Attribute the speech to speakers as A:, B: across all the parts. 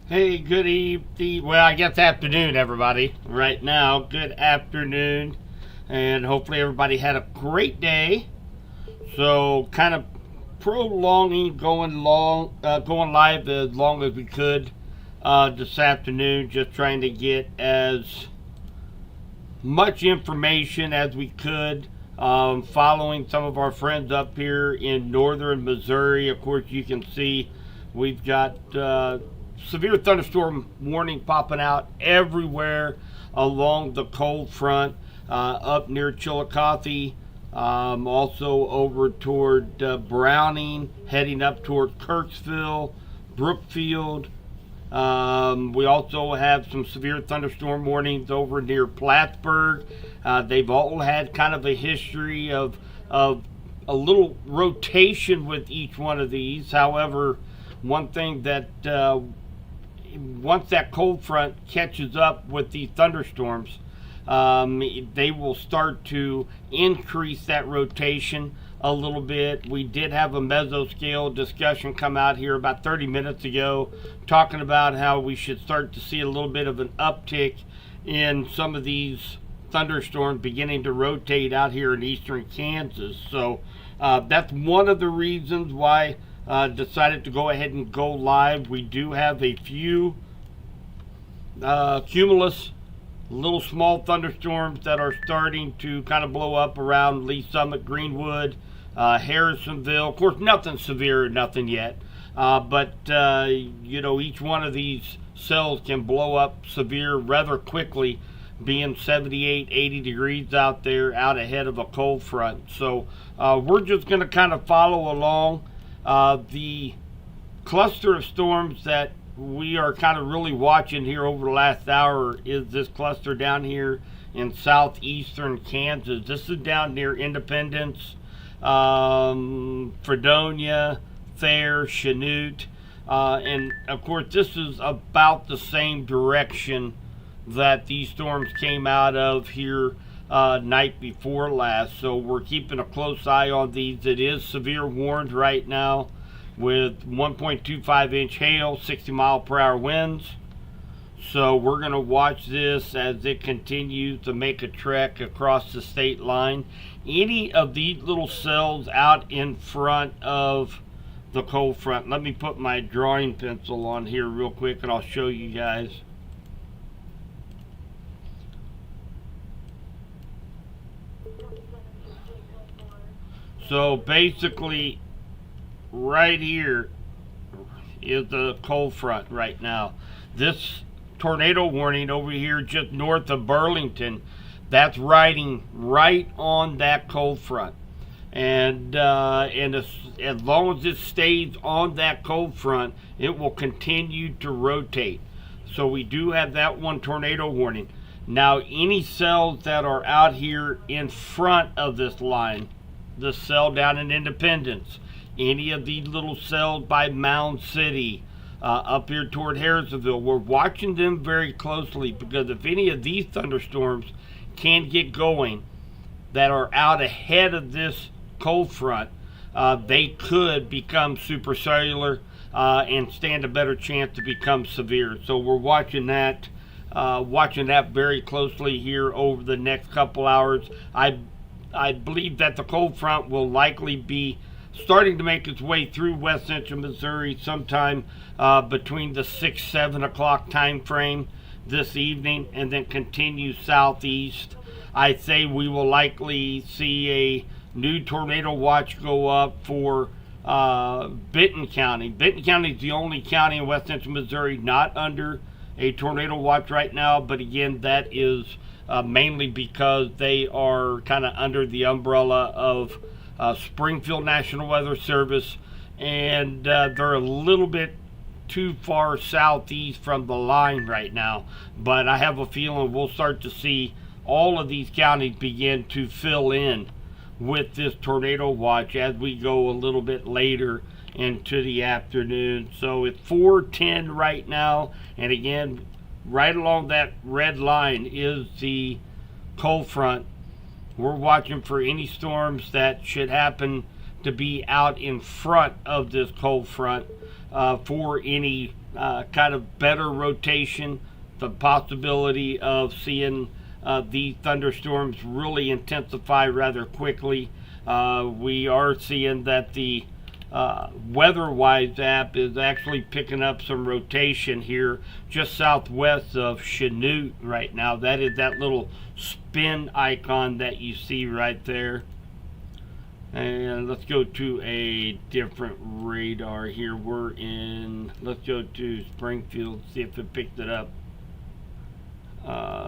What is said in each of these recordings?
A: Hey, good evening. Well, I guess afternoon, everybody. Right now, good afternoon. And hopefully everybody had a great day. So, kind of prolonging, going live as long as we could this afternoon. Just trying to get as much information as we could. Following some of our friends up here in northern Missouri. Of course, you can see we've got severe thunderstorm warning popping out everywhere along the cold front, up near Chillicothe, also over toward Browning, heading up toward Kirksville, Brookfield. We also have some severe thunderstorm warnings over near Plattsburgh. They've all had kind of a history of a little rotation with each one of these. However, one thing that once that cold front catches up with these thunderstorms, they will start to increase that rotation a little bit. We did have a mesoscale discussion come out here about 30 minutes ago talking about how we should start to see a little bit of an uptick in some of these thunderstorms beginning to rotate out here in eastern Kansas. So that's one of the reasons why decided to go ahead and go live. We do have a few cumulus little small thunderstorms that are starting to kind of blow up around Lee Summit, Greenwood, Harrisonville. Of course, nothing severe, nothing yet. But you know, each one of these cells can blow up severe rather quickly, being 78, 80 degrees out there, out ahead of a cold front. So we're just going to kind of follow along. The cluster of storms that we are kind of really watching here over the last hour is this cluster down here in southeastern Kansas. This is down near Independence, Fredonia, Thayer, Chanute, and of course this is about the same direction that these storms came out of here night before last. So we're keeping a close eye on these. It is severe warned right now with 1.25 inch hail, 60 mile per hour winds. So we're going to watch this as it continues to make a trek across the state line. Any of these little cells out in front of the cold front. Let me put my drawing pencil on here real quick and I'll show you guys. So basically right here is the cold front right now. This tornado warning over here just north of Burlington, that's riding right on that cold front. And as long as it stays on that cold front, it will continue to rotate. So we do have that one tornado warning. Now any cells that are out here in front of this line, the cell down in Independence, any of these little cells by Mound City, up here toward Harrisonville, we're watching them very closely, because if any of these thunderstorms can get going that are out ahead of this cold front, they could become supercellular and stand a better chance to become severe. So we're watching that very closely here over the next couple hours. I believe that the cold front will likely be starting to make its way through west central Missouri sometime between the 6-7 o'clock time frame this evening, and then continue southeast. I say we will likely see a new tornado watch go up for Benton County. Benton County is the only county in west central Missouri not under a tornado watch right now, but again, that is mainly because they are kind of under the umbrella of Springfield National Weather Service, and they're a little bit too far southeast from the line right now. But I have a feeling we'll start to see all of these counties begin to fill in with this tornado watch as we go a little bit later into the afternoon. So it's 4:10 right now, and again, right along that red line is the cold front. We're watching for any storms that should happen to be out in front of this cold front for any kind of better rotation, the possibility of seeing these thunderstorms really intensify rather quickly. We are seeing that the WeatherWise app is actually picking up some rotation here just southwest of Chanute right now. That is that little spin icon that you see right there. And let's go to a different radar here. Let's go to Springfield, see if it picked it up.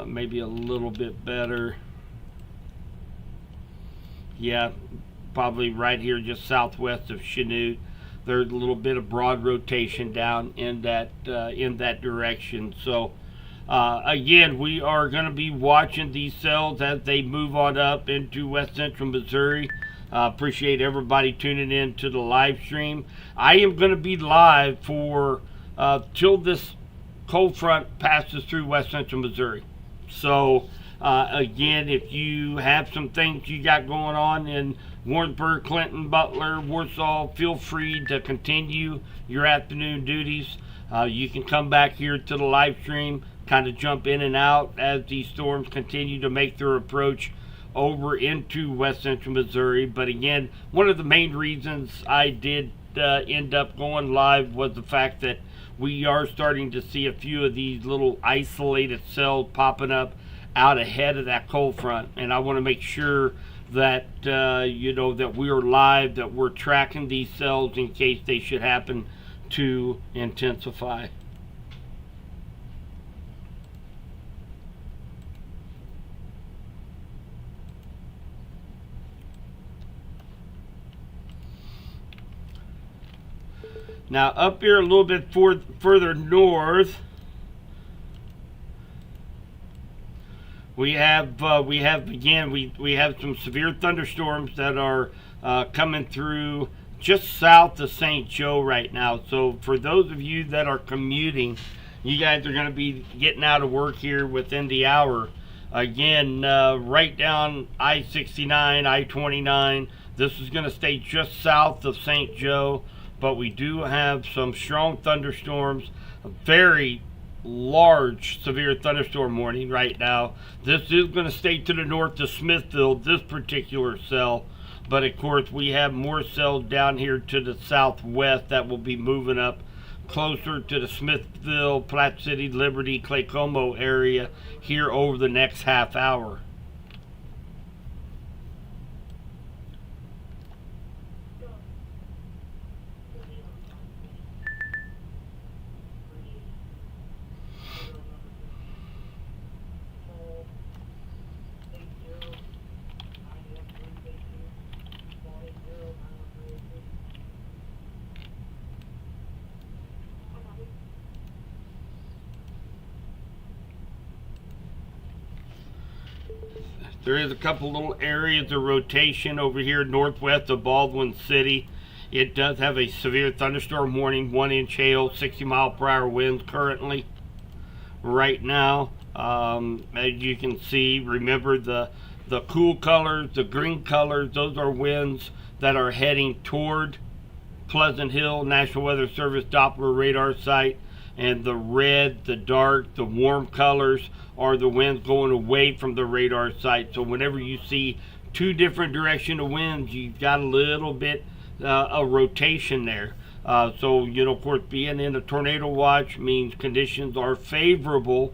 A: Maybe a little bit better. Yeah, probably right here just southwest of Chanute. There's a little bit of broad rotation down in that direction. So again, we are going to be watching these cells as they move on up into west central Missouri. Appreciate everybody tuning in to the live stream. I am going to be live for till this cold front passes through west central Missouri. So again, if you have some things you got going on in Warrensburg, Clinton, Butler, Warsaw, feel free to continue your afternoon duties. You can come back here to the live stream, kind of jump in and out as these storms continue to make their approach over into west central Missouri. But again, one of the main reasons I did end up going live was the fact that we are starting to see a few of these little isolated cells popping up out ahead of that cold front, and I want to make sure that that we are live, that we're tracking these cells in case they should happen to intensify. Now up here a little bit further north, we have some severe thunderstorms that are coming through just south of St. Joe right now. So for those of you that are commuting, you guys are going to be getting out of work here within the hour. Again, right down I-69, I-29. This is going to stay just south of St. Joe, but we do have some strong thunderstorms, a very large severe thunderstorm warning right now. This is going to stay to the north of Smithville, this particular cell, but of course we have more cells down here to the southwest that will be moving up closer to the Smithville, Platte City, Liberty, Claycomo area here over the next half hour. There is a couple little areas of rotation over here northwest of Baldwin City. It does have a severe thunderstorm warning, 1-inch hail, 60-mile-per-hour winds currently. Right now, as you can see, remember the cool colors, the green colors, those are winds that are heading toward Pleasant Hill National Weather Service Doppler radar site. And the red, the dark, the warm colors are the winds going away from the radar site. So whenever you see two different direction of winds, you've got a little bit of rotation there. So, of course, being in a tornado watch means conditions are favorable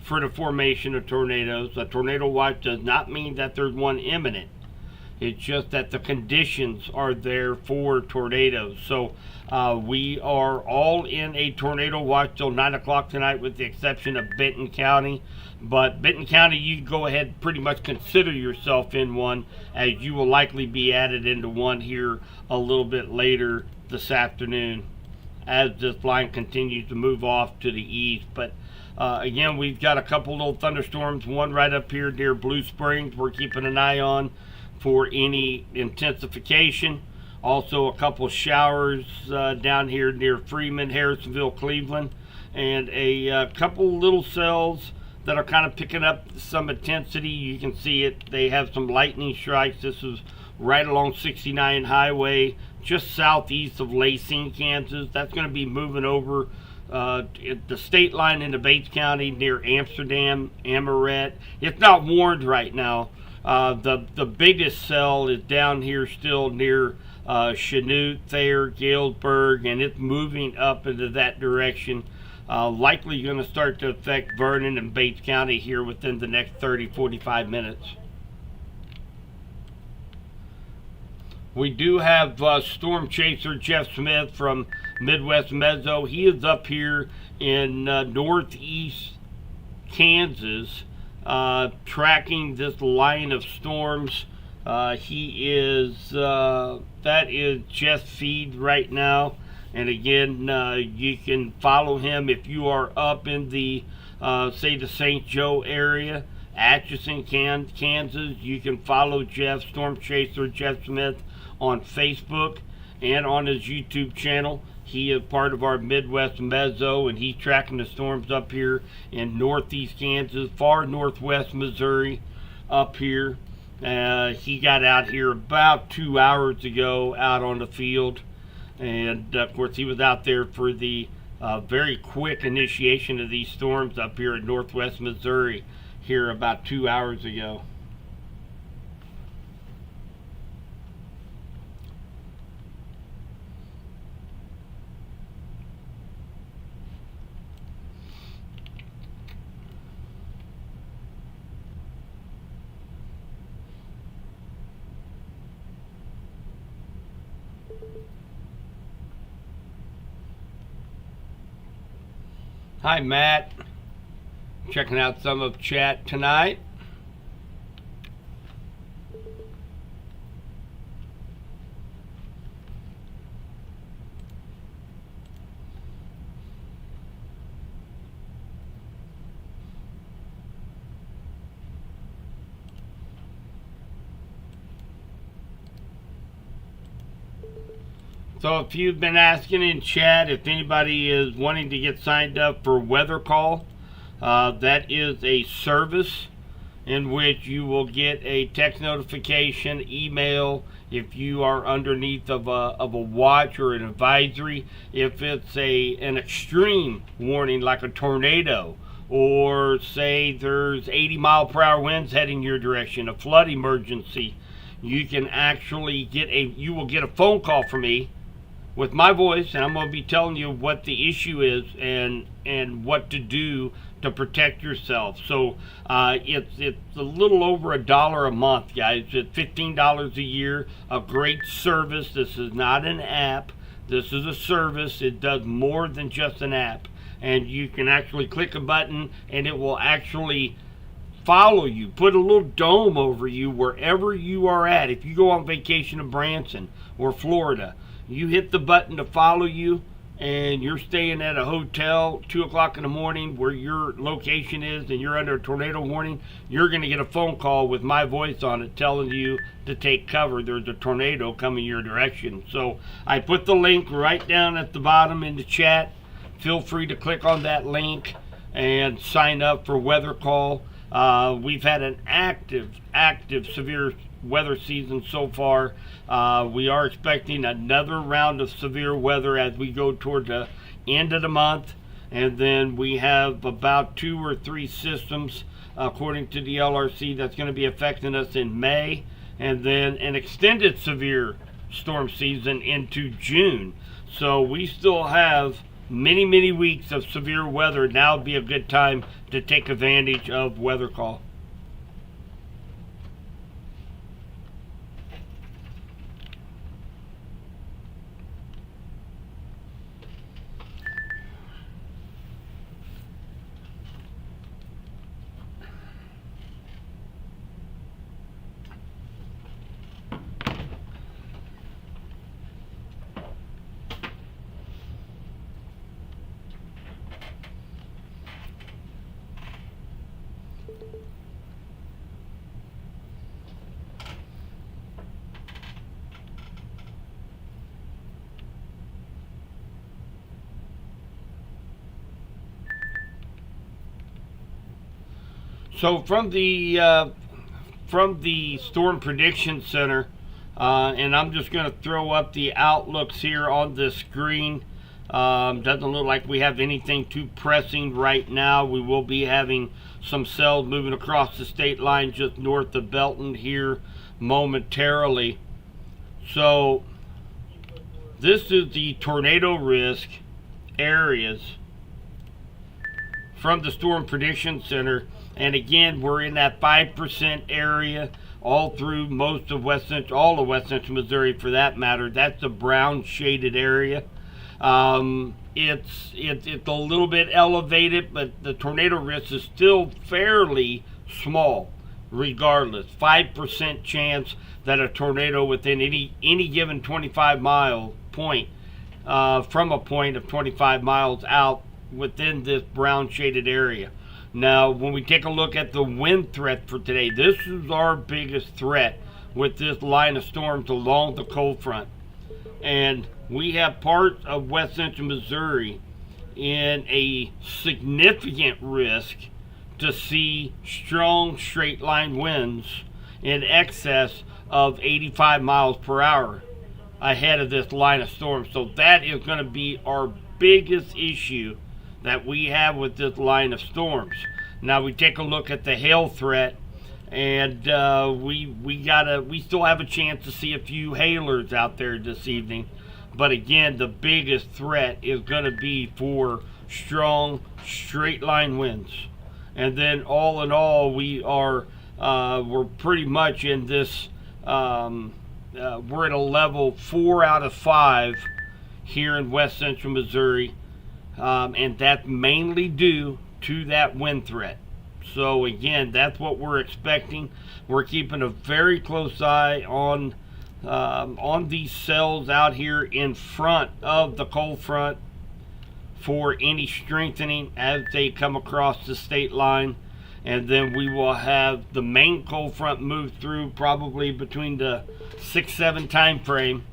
A: for the formation of tornadoes. A tornado watch does not mean that there's one imminent. It's just that the conditions are there for tornadoes. So we are all in a tornado watch till 9 o'clock tonight, with the exception of Benton County. But Benton County, you can go ahead and pretty much consider yourself in one, as you will likely be added into one here a little bit later this afternoon as this line continues to move off to the east. But again, we've got a couple little thunderstorms, one right up here near Blue Springs we're keeping an eye on for any intensification. Also a couple showers down here near Freeman, Harrisonville, Cleveland, and a couple little cells that are kind of picking up some intensity. You can see it. They have some lightning strikes. This is right along 69 highway, just southeast of Lacine, Kansas. That's going to be moving over the state line into Bates County near Amsterdam, Amaret. It's not warned right now. The biggest cell is down here still near Chanute, Thayer, Galesburg, and it's moving up into that direction. Likely going to start to affect Vernon and Bates County here within the next 30-45 minutes. We do have storm chaser Jeff Smith from Midwest Mezzo. He is up here in northeast Kansas, tracking this line of storms. He is that is Jeff's feed right now, and again, you can follow him if you are up in the say the St. Joe area. Atchison, Kansas. You can follow Jeff, Storm Chaser Jeff Smith, on Facebook and on his YouTube channel. He is part of our Midwest Mezzo, and he's tracking the storms up here in northeast Kansas, far northwest Missouri, up here. He got out here about 2 hours ago out on the field, and of course he was out there for the very quick initiation of these storms up here in northwest Missouri here about 2 hours ago. Hi, Matt. Checking out some of chat tonight. So if you've been asking in chat if anybody is wanting to get signed up for Weather Call, that is a service in which you will get a text notification, email, if you are underneath of a watch or an advisory, if it's an extreme warning like a tornado, or say there's 80-mile-per-hour winds heading your direction, a flood emergency. You can actually you will get a phone call from me with my voice, and I'm going to be telling you what the issue is and what to do to protect yourself. So it's a little over $1 a month, guys. It's $15 a year. A great service. This is not an app. This is a service. It does more than just an app. And you can actually click a button, and it will actually follow you, put a little dome over you wherever you are at. If you go on vacation to Branson or Florida, you hit the button to follow you, and you're staying at a hotel 2 o'clock in the morning where your location is, and you're under a tornado warning, you're going to get a phone call with my voice on it telling you to take cover. There's a tornado coming your direction. So I put the link right down at the bottom in the chat. Feel free to click on that link and sign up for Weather Call. We've had an active severe weather season so far. We are expecting another round of severe weather as we go toward the end of the month, and then we have about 2 or 3 systems according to the LRC that's going to be affecting us in May, and then an extended severe storm season into June. So we still have many weeks of severe weather. Now would be a good time to take advantage of Weather Call. So from the Storm Prediction Center, and I'm just going to throw up the outlooks here on the screen. Doesn't look like we have anything too pressing right now. We will be having some cells moving across the state line just north of Belton here momentarily. So this is the tornado risk areas from the Storm Prediction Center. And again, we're in that 5% area all through most of all of West Central Missouri for that matter. That's the brown shaded area. It's a little bit elevated, but the tornado risk is still fairly small regardless. 5% chance that a tornado within any given 25-mile point, from a point of 25 miles out within this brown shaded area. Now, when we take a look at the wind threat for today, this is our biggest threat with this line of storms along the cold front. And we have parts of west central Missouri in a significant risk to see strong straight line winds in excess of 85 miles per hour ahead of this line of storm. So that is going to be our biggest issue that we have with this line of storms. Now we take a look at the hail threat, and we still have a chance to see a few hailers out there this evening. But again, the biggest threat is going to be for strong straight line winds. And then all in all, we're pretty much in this. We're at a level 4 out of 5 here in west central Missouri, and that's mainly due to that wind threat. So again, that's what we're expecting. We're keeping a very close eye on these cells out here in front of the cold front for any strengthening as they come across the state line. And then we will have the main cold front move through probably between the 6-7 time frame.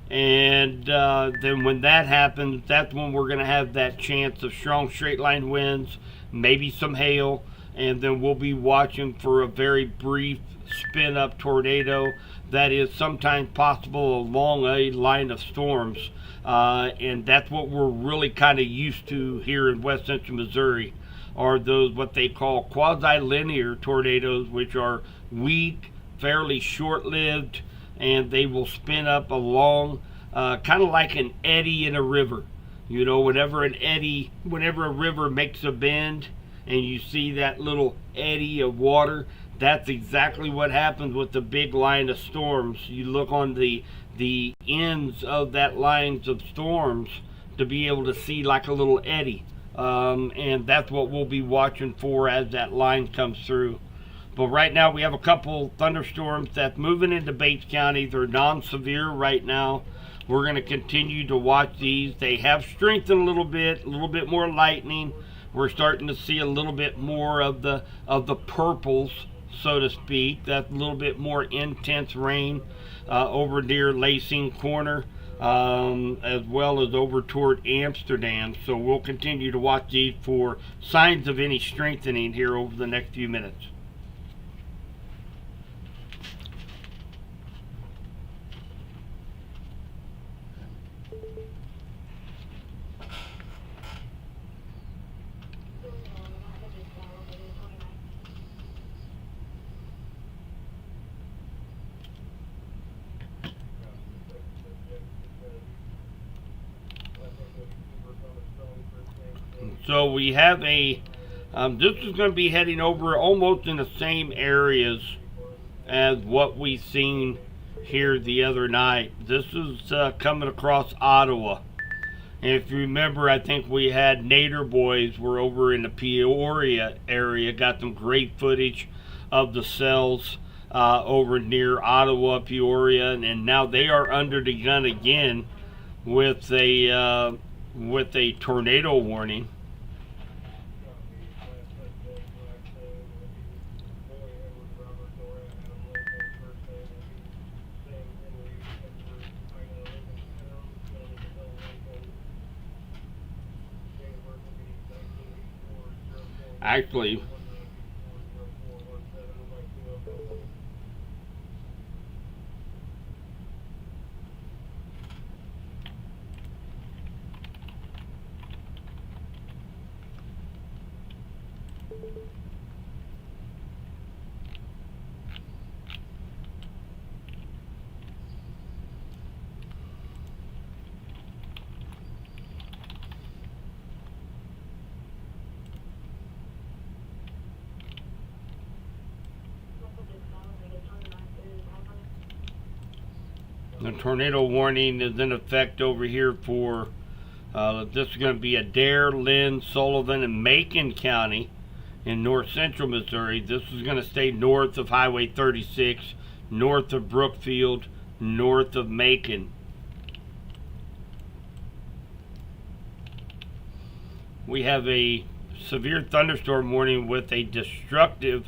A: And then when that happens, that's when we're going to have that chance of strong straight line winds, maybe some hail, and then we'll be watching for a very brief spin up tornado that is sometimes possible along a line of storms. And that's what we're really kind of used to here in west central Missouri, are those what they call quasi-linear tornadoes, which are weak, fairly short-lived, and they will spin up along kind of like an eddy in a river. You know, whenever a river makes a bend and you see that little eddy of water, that's exactly what happens with the big line of storms. You look on the ends of that lines of storms to be able to see like a little eddy. And that's what we'll be watching for as that line comes through. But right now we have a couple thunderstorms that's moving into Bates County. They're non-severe right now. We're going to continue to watch these. They have strengthened a little bit more lightning. We're starting to see a little bit more of the purples, so to speak. That's a little bit more intense rain over near Lacing Corner, as well as over toward Amsterdam. So we'll continue to watch these for signs of any strengthening here over the next few minutes. So we have this is going to be heading over almost in the same areas as what we seen here the other night. This is coming across Ottawa. And if you remember, I think we had Nader boys were over in the Peoria area, got some great footage of the cells over near Ottawa, Peoria, and now they are under the gun again with a tornado warning. Actually, the tornado warning is in effect over here for this is going to be Adair, Lynn, Sullivan, and Macon County in north central Missouri. This is going to stay north of Highway 36, north of Brookfield, north of Macon. We have a severe thunderstorm warning with a destructive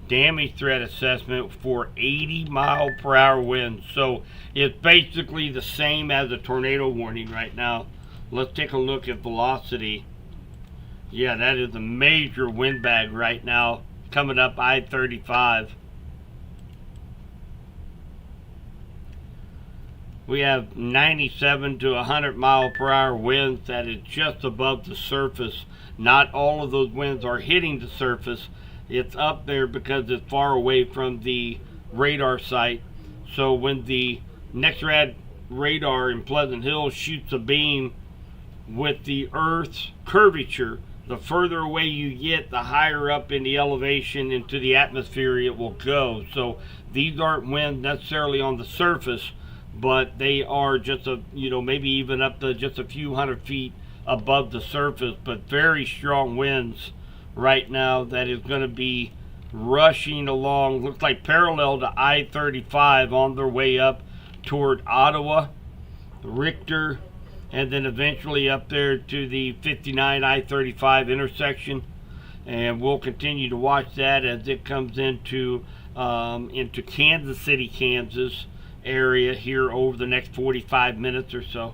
A: damage threat assessment for 80-mile-per-hour winds. So it's basically the same as a tornado warning right now. Let's take a look at velocity. Yeah, that is a major wind bag right now coming up I-35. We have 97 to 100 mile per hour winds that is just above the surface. Not all of those winds are hitting the surface. It's up there because it's far away from the radar site. So when the NEXRAD radar in Pleasant Hill shoots a beam with the Earth's curvature, the further away you get, the higher up in the elevation into the atmosphere it will go. So these aren't winds necessarily on the surface, but they are just maybe even up to just a few hundred feet above the surface, but very strong winds right now that is going to be rushing along, looks like parallel to I-35 on their way up toward Ottawa, Richter, and then eventually up there to the 59 I-35 intersection. And we'll continue to watch that as it comes into Kansas City, Kansas area here over the next 45 minutes or so.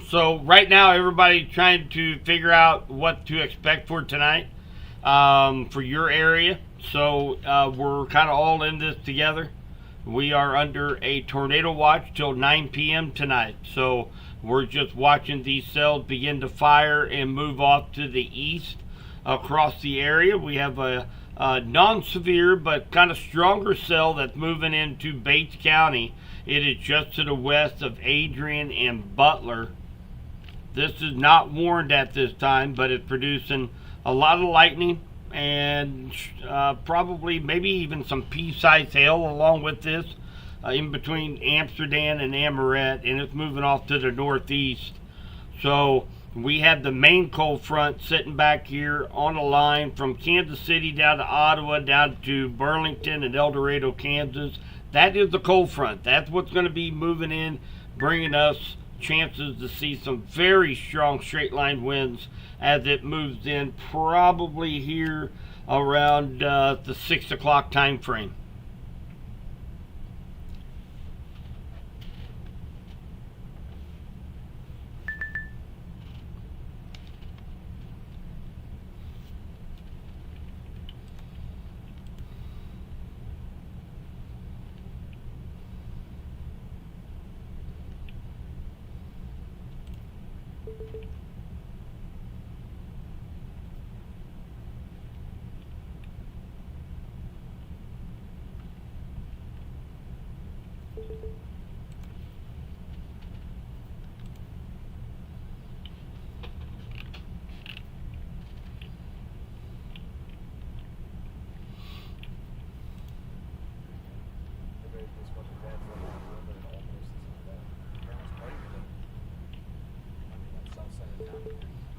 A: So right now, everybody's trying to figure out what to expect for tonight for your area. So we're kind of all in this together. We are under a tornado watch till 9 p.m. tonight. So we're just watching these cells begin to fire and move off to the east across the area. We have a non-severe but kind of stronger cell that's moving into Bates County. It is just to the west of Adrian and Butler. This is not warned at this time, but it's producing a lot of lightning and probably maybe even some pea-sized hail along with this in between Amsterdam and Amoret, and it's moving off to the northeast. So we have the main cold front sitting back here on a line from Kansas City down to Ottawa, down to Burlington and El Dorado, Kansas. That is the cold front. That's what's going to be moving in, bringing us chances to see some very strong straight line winds as it moves in, probably here around the 6 o'clock time frame.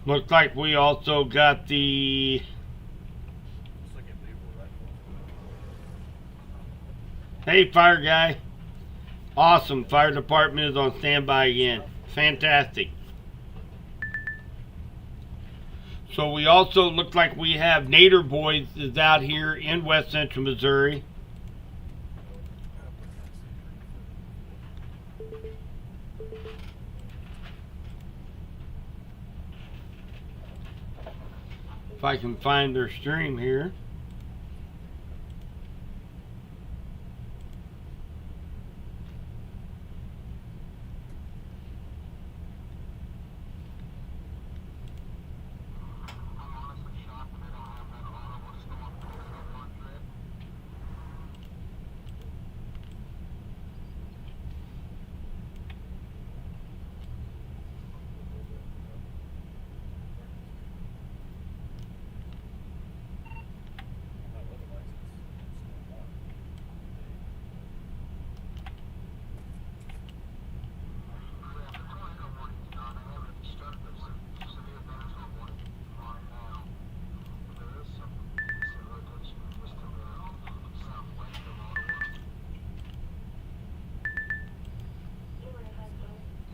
A: Looks like we also got the hey, fire guy. Awesome. Fire department is on standby again. Fantastic. So we also look like we have Nader Boys is out here in West Central Missouri. If I can find their stream here.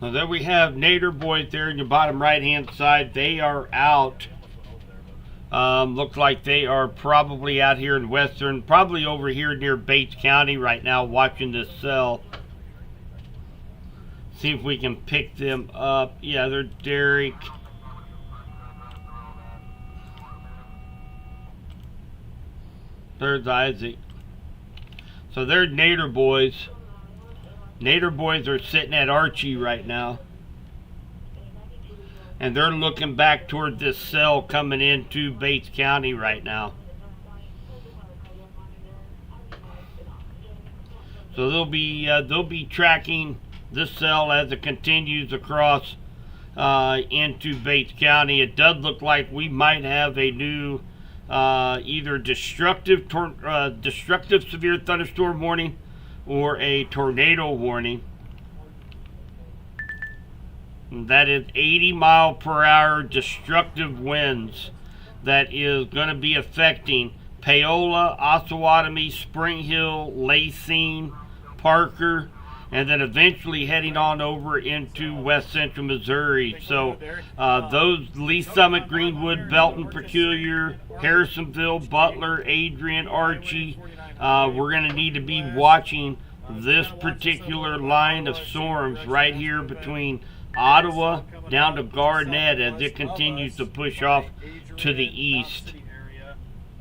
A: So there we have Nader boys there in your bottom right hand side. They are out. Looks like they are probably out here in Western, probably over here near Bates County right now watching this cell. See if we can pick them up. Yeah, they're Derek. There's Isaac. So they're Nader boys. Nader boys are sitting at Archie right now. And they're looking back toward this cell coming into Bates County right now. So they'll be tracking this cell as it continues across into Bates County. It does look like we might have a new either destructive severe thunderstorm warning or a tornado warning. And that is 80-mile-per-hour destructive winds that is going to be affecting Paola, Osawatomie, Spring Hill, Lacine, Parker, and then eventually heading on over into west central Missouri. So those Lee Summit, Greenwood, Belton, Peculiar, Harrisonville, Butler, Adrian, Archie, we're going to need to be watching this particular line of storms right here between Ottawa down to Garnett as it continues to push off to the east.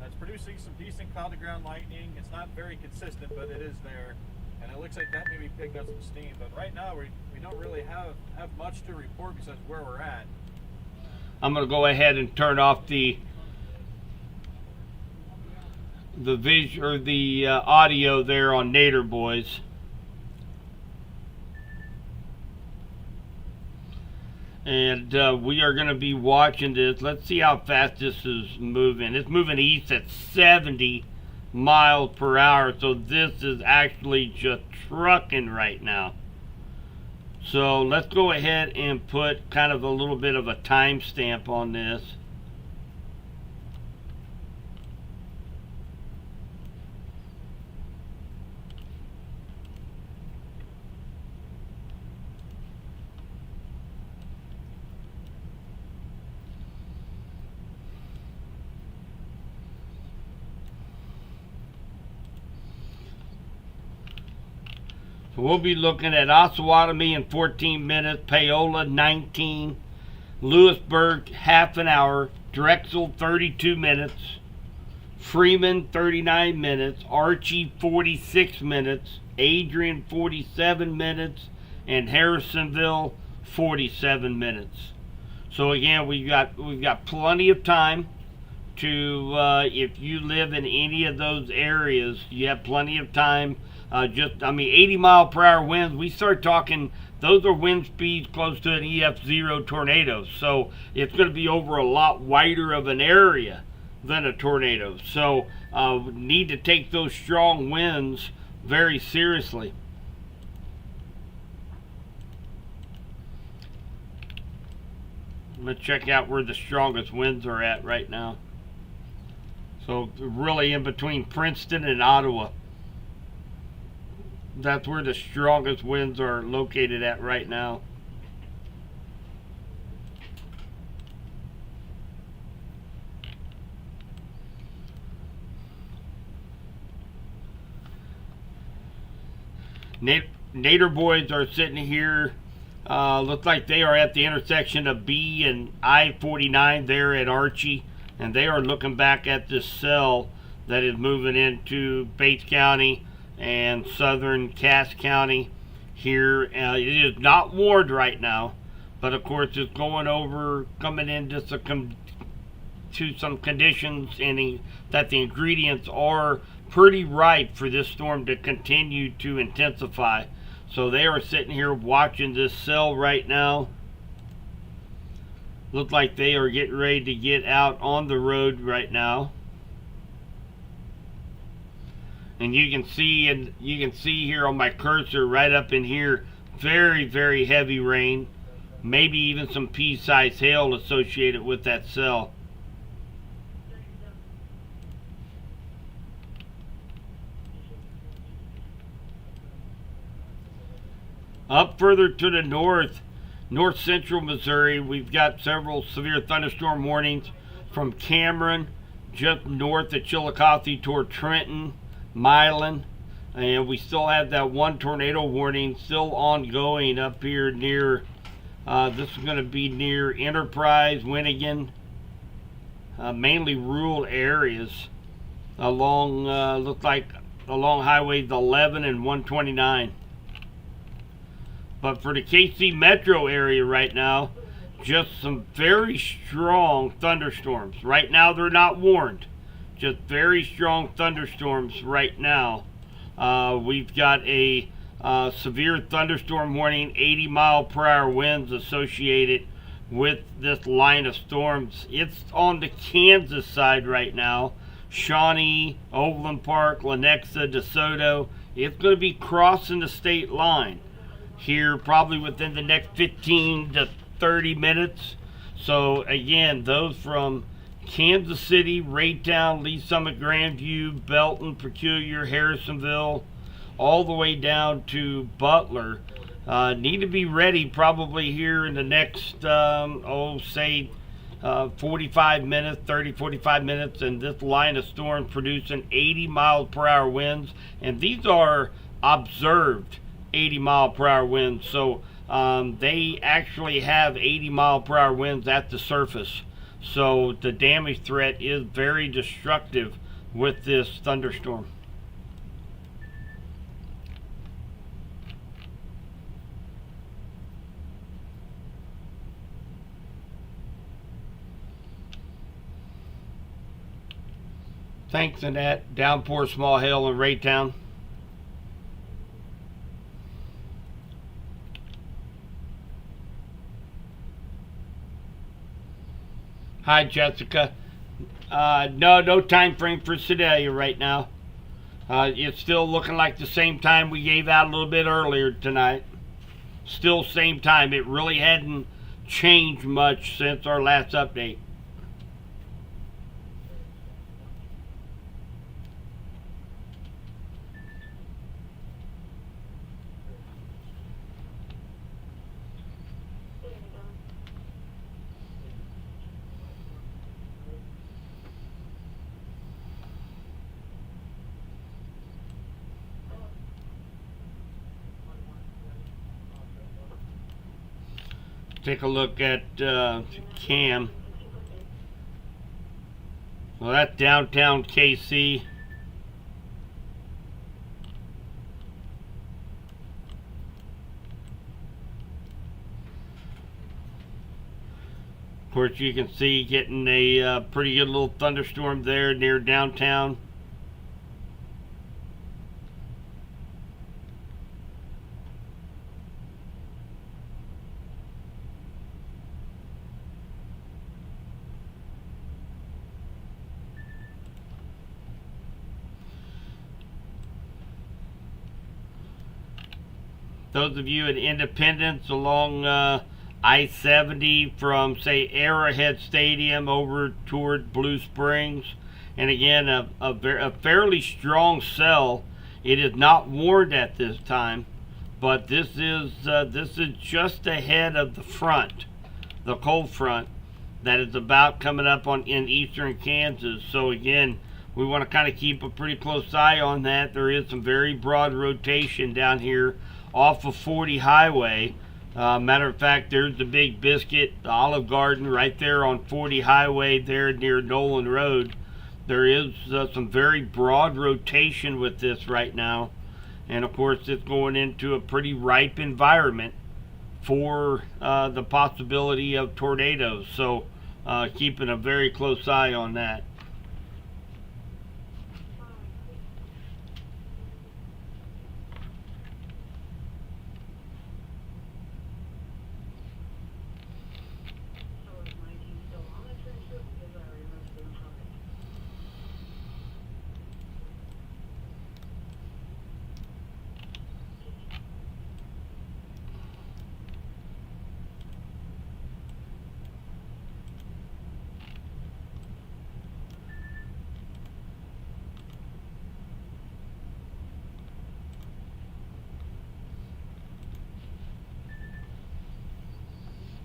B: That's producing some decent cloud-to-ground lightning. It's not very consistent, but it is there. And it looks like that maybe picked up some steam. But right now, we don't really have much to report besides where we're at.
A: I'm going to go ahead and turn off the audio there on Nader boys. And we are going to be watching this. Let's see how fast this is moving. It's moving east at 70 miles per hour. So this is actually just trucking right now. So let's go ahead and put kind of a little bit of a timestamp on this. So we'll be looking at Osawatomie in 14 minutes, Paola 19, Lewisburg half an hour, Drexel 32 minutes, Freeman 39 minutes, Archie 46 minutes, Adrian 47 minutes, and Harrisonville 47 minutes. So again, we've got plenty of time to if you live in any of those areas, you have plenty of time. 80-mile-per-hour winds, we start talking, those are wind speeds close to an EF0 tornado. So it's going to be over a lot wider of an area than a tornado. So need to take those strong winds very seriously. Let's check out where the strongest winds are at right now. So really in between Princeton and Ottawa. That's where the strongest winds are located at right now. Nader boys are sitting here. Looks like they are at the intersection of B and I-49 there at Archie, and they are looking back at this cell that is moving into Bates County and southern Cass County here. It is not warned right now, but of course it's going over, coming into some conditions that the ingredients are pretty ripe for this storm to continue to intensify. So they are sitting here watching this cell right now. Look like they are getting ready to get out on the road right now. And you can see here on my cursor right up in here, very, very heavy rain, maybe even some pea-sized hail associated with that cell. Up further to the north central Missouri, we've got several severe thunderstorm warnings from Cameron, just north of Chillicothe toward Trenton, Milan, and we still have that one tornado warning still ongoing up here near, this is going to be near Enterprise, Winnigan, mainly rural areas along, looks like along highways 11 and 129. But for the KC metro area right now, just some very strong thunderstorms. Right now they're not warned. Just very strong thunderstorms right now. We've got a severe thunderstorm warning, 80-mile-per-hour winds associated with this line of storms. It's on the Kansas side right now. Shawnee, Overland Park, Lenexa, DeSoto. It's going to be crossing the state line here probably within the next 15 to 30 minutes. So again, those from Kansas City, Raytown, Lee Summit, Grandview, Belton, Peculiar, Harrisonville, all the way down to Butler, need to be ready probably here in the next, 45 minutes, 30, 45 minutes, and this line of storm producing 80 miles per hour winds, and these are observed 80 mile per hour winds. So they actually have 80 mile per hour winds at the surface. So the damage threat is very destructive with this thunderstorm. Thanks, Annette. Downpour, small hail in Raytown. Hi, Jessica. No time frame for Sedalia right now. It's still looking like the same time we gave out a little bit earlier tonight. Still same time. It really hadn't changed much since our last update. Take a look at Cam. Well, that's downtown KC. Of course, you can see getting a pretty good little thunderstorm there near downtown. Those of you in Independence along I-70 from, say, Arrowhead Stadium over toward Blue Springs. And again, a fairly strong cell. It is not warned at this time, but this is just ahead of the front, the cold front that is about coming up in eastern Kansas. So again, we want to kind of keep a pretty close eye on that. There is some very broad rotation down here off of 40 highway. Matter of fact, there's the Big Biscuit, the Olive Garden right there on 40 highway there near Nolan Road. There is some very broad rotation with this right now. And of course, it's going into a pretty ripe environment for the possibility of tornadoes. So keeping a very close eye on that.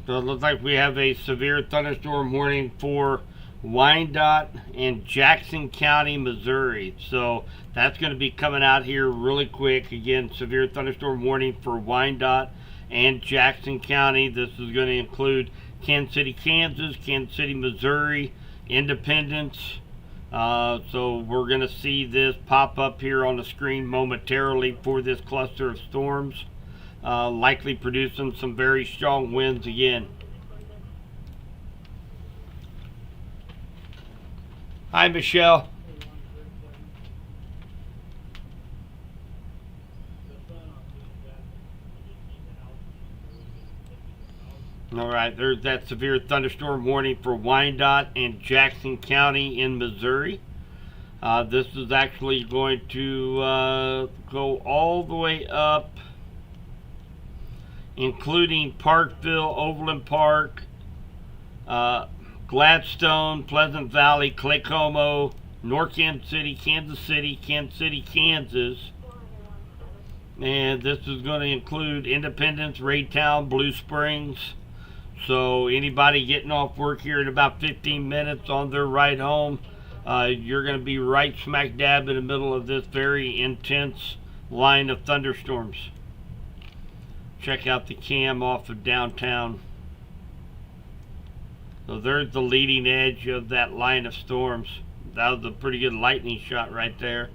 A: So it looks like we have a severe thunderstorm warning for Wyandotte and Jackson County, Missouri. So that's going to be coming out here really quick. Again, severe thunderstorm warning for Wyandotte and Jackson County. This is going to include Kansas City, Kansas, Kansas City, Missouri, Independence. So we're going to see this pop up here on the screen momentarily for this cluster of storms. Likely producing some very strong winds again. Hi, Michelle. All right, there's that severe thunderstorm warning for Wyandotte and Jackson County in Missouri. This is actually going to go all the way up, including Parkville, Overland Park, Gladstone, Pleasant Valley, Claycomo, North Kansas City, Kansas City, Kansas. And this is going to include Independence, Raytown, Blue Springs. So anybody getting off work here in about 15 minutes on their ride home, you're going to be right smack dab in the middle of this very intense line of thunderstorms. Check out the cam off of downtown. So there's the leading edge of that line of storms. That was a pretty good lightning shot right there.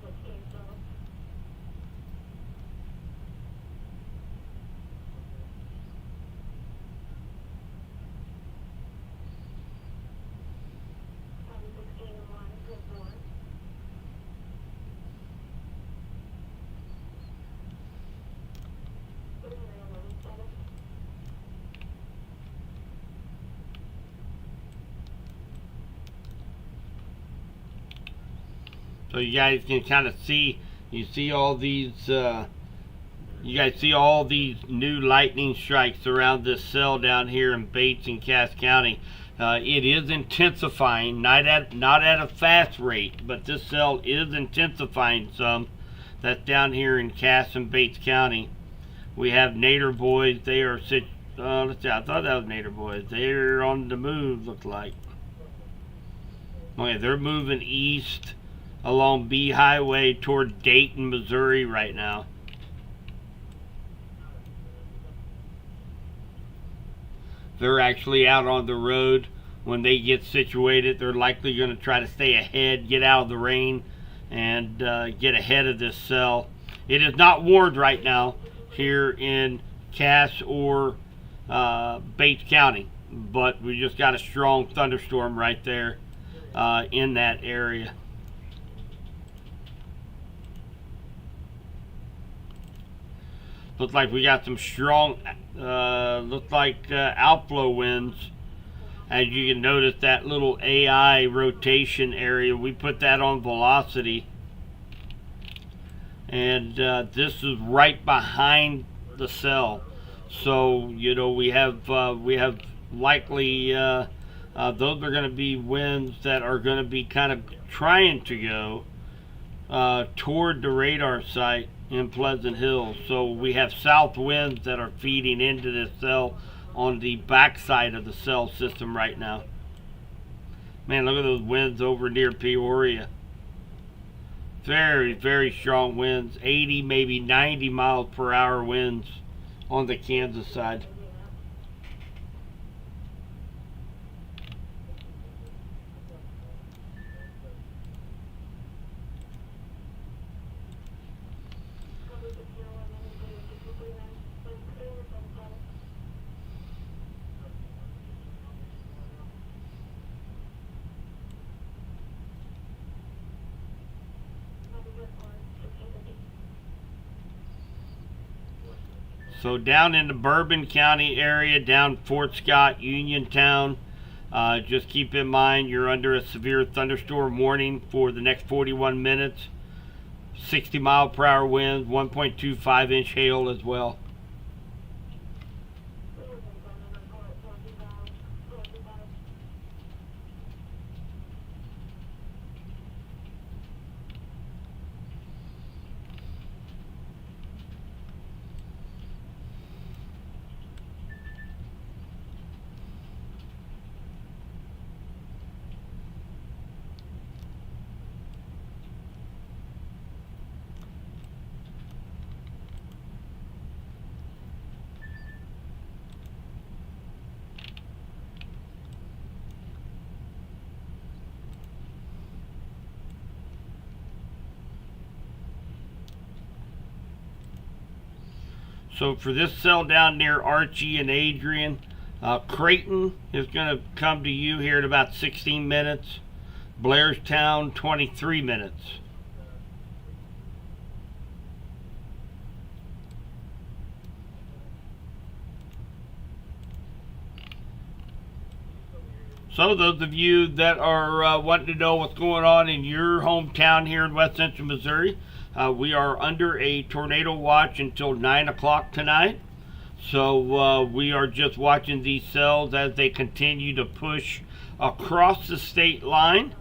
A: So you guys can kind of see, you see all these, you guys see all these new lightning strikes around this cell down here in Bates and Cass County. It is intensifying, not at a fast rate, but this cell is intensifying some. That's down here in Cass and Bates County. We have Nader boys. They are let's see, I thought that was Nader boys. They're on the move, looks like. Okay, they're moving east along B Highway toward Dayton, Missouri right now. They're actually out on the road. When they get situated, they're likely going to try to stay ahead, get out of the rain, and get ahead of this cell. It is not warned right now here in Cass or Bates County, but we just got a strong thunderstorm right there in that area. Looks like we got some strong, outflow winds. As you can notice, that little AI rotation area, we put that on velocity. And this is right behind the cell. So, you know, we have likely, those are going to be winds that are going to be kind of trying to go toward the radar site in Pleasant Hill. So we have south winds that are feeding into this cell on the backside of the cell system right now. Man, look at those winds over near Peoria. Very, very strong winds, 80, maybe 90 miles per hour winds on the Kansas side. So down in the Bourbon County area, down Fort Scott, Uniontown, just keep in mind you're under a severe thunderstorm warning for the next 41 minutes. 60 mile per hour winds, 1.25 inch hail as well. So for this cell down near Archie and Adrian, Creighton is going to come to you here in about 16 minutes. Blairstown, 23 minutes. So those of you that are wanting to know what's going on in your hometown here in West Central Missouri, we are under a tornado watch until 9 o'clock tonight. So we are just watching these cells as they continue to push across the state line.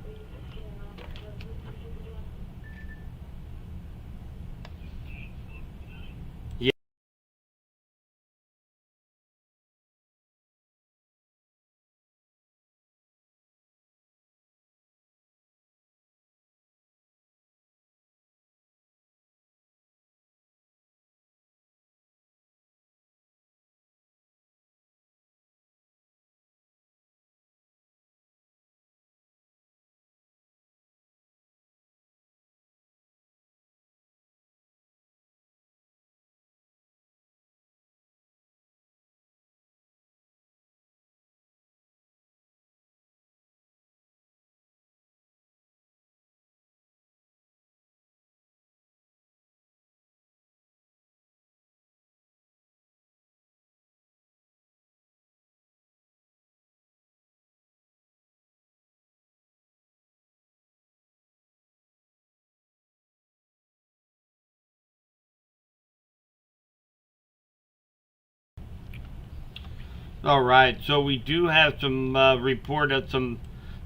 A: All right, so we do have some report of some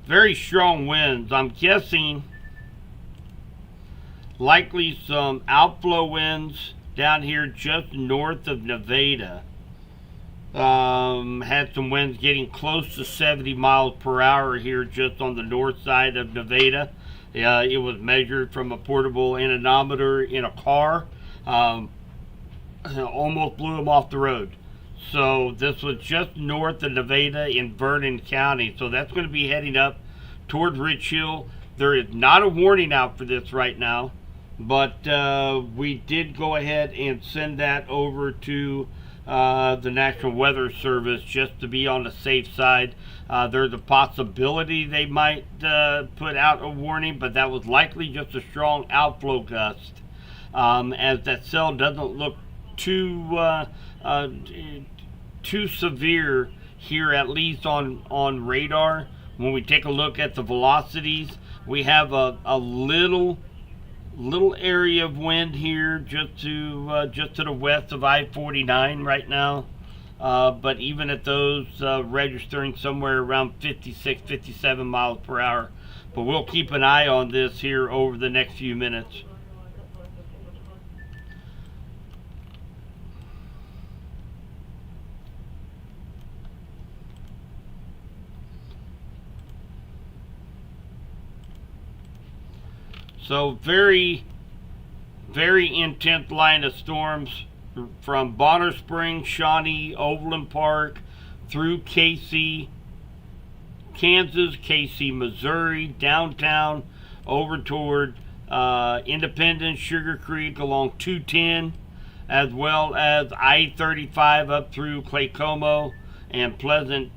A: very strong winds. I'm guessing likely some outflow winds down here just north of Nevada. Had some winds getting close to 70 miles per hour here just on the north side of Nevada. It was measured from a portable anemometer in a car. Almost blew them off the road. So this was just north of Nevada in Vernon County. So that's going to be heading up toward Rich Hill. There is not a warning out for this right now, but we did go ahead and send that over to the National Weather Service just to be on the safe side. There's a possibility they might put out a warning, but that was likely just a strong outflow gust, as that cell doesn't look too severe here, at least on radar. When we take a look at the velocities, we have a little area of wind here just to the west of I-49 right now, but even at those registering somewhere around 56, 57 miles per hour. But we'll keep an eye on this here over the next few minutes. So very, very intense line of storms from Bonner Springs, Shawnee, Overland Park, through Casey, Kansas, Casey, Missouri, downtown, over toward Independence, Sugar Creek, along 210, as well as I-35 up through Claycomo and Pleasant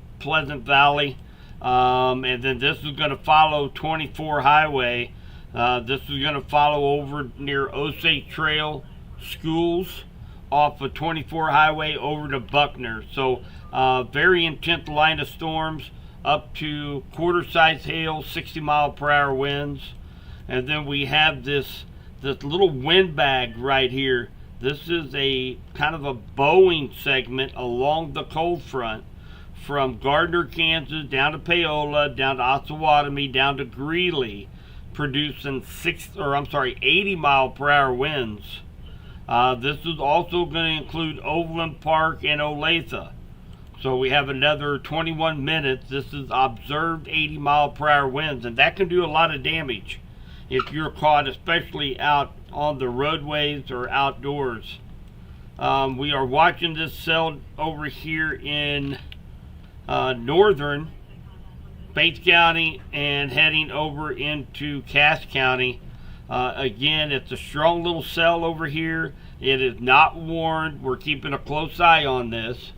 A: Valley. And then this is going to follow 24 Highway. This is going to follow over near Osage Trail Schools off of 24 Highway over to Buckner. So very intense line of storms up to quarter-size hail, 60-mile-per-hour winds. And then we have this little wind bag right here. This is a kind of a bowing segment along the cold front from Gardner, Kansas, down to Paola, down to Osawatomie, down to Greeley, producing 80-mile-per-hour winds. This is also going to include Overland Park and Olathe. So we have another 21 minutes. This is observed 80-mile-per-hour winds, and that can do a lot of damage if you're caught, especially out on the roadways or outdoors. We are watching this cell over here in northern Bates County and heading over into Cass County. Again, it's a strong little cell over here. It is not warned. We're keeping a close eye on this.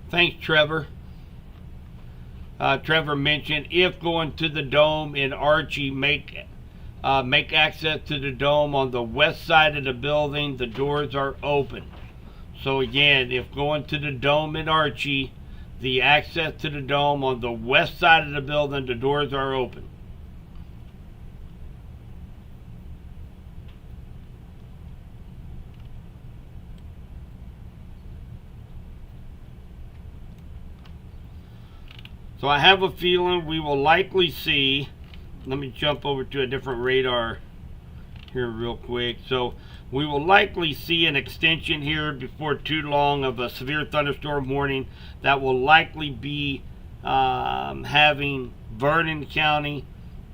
A: Thanks, Trevor. Trevor mentioned if going to the dome in Archie, make access to the dome on the west side of the building. The doors are open. So again, if going to the dome in Archie, the access to the dome on the west side of the building, the doors are open. So I have a feeling we will likely see, let me jump over to a different radar here real quick. So we will likely see an extension here before too long of a severe thunderstorm warning that will likely be having Vernon County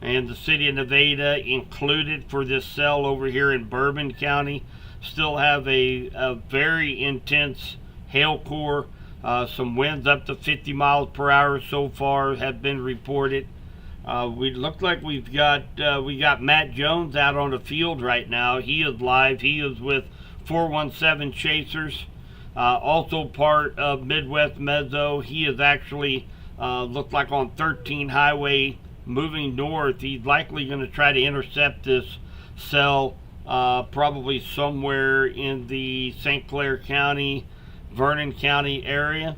A: and the city of Nevada included for this cell over here in Bourbon County. Still have a very intense hail core. Some winds up to 50 miles per hour so far have been reported. We look like we got Matt Jones out on the field right now. He is live. He is with 417 Chasers, also part of Midwest Mezzo. He is actually looked like on 13 Highway moving north. He's likely going to try to intercept this cell probably somewhere in the St. Clair County, Vernon County area.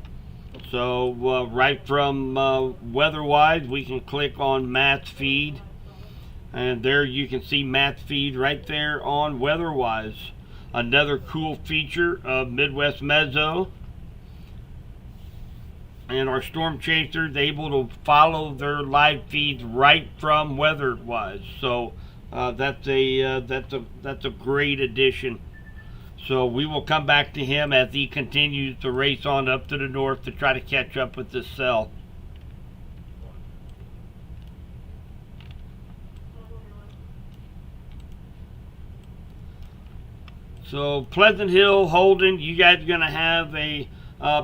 A: So right from weather-wise, we can click on Matt's feed, and there you can see Matt's feed right there on weather-wise. Another cool feature of Midwest Mezzo, and our storm chasers able to follow their live feeds right from weather-wise. So that's a great addition. So we will come back to him as he continues to race on up to the north to try to catch up with this cell. So Pleasant Hill, Holden, you guys are going to have a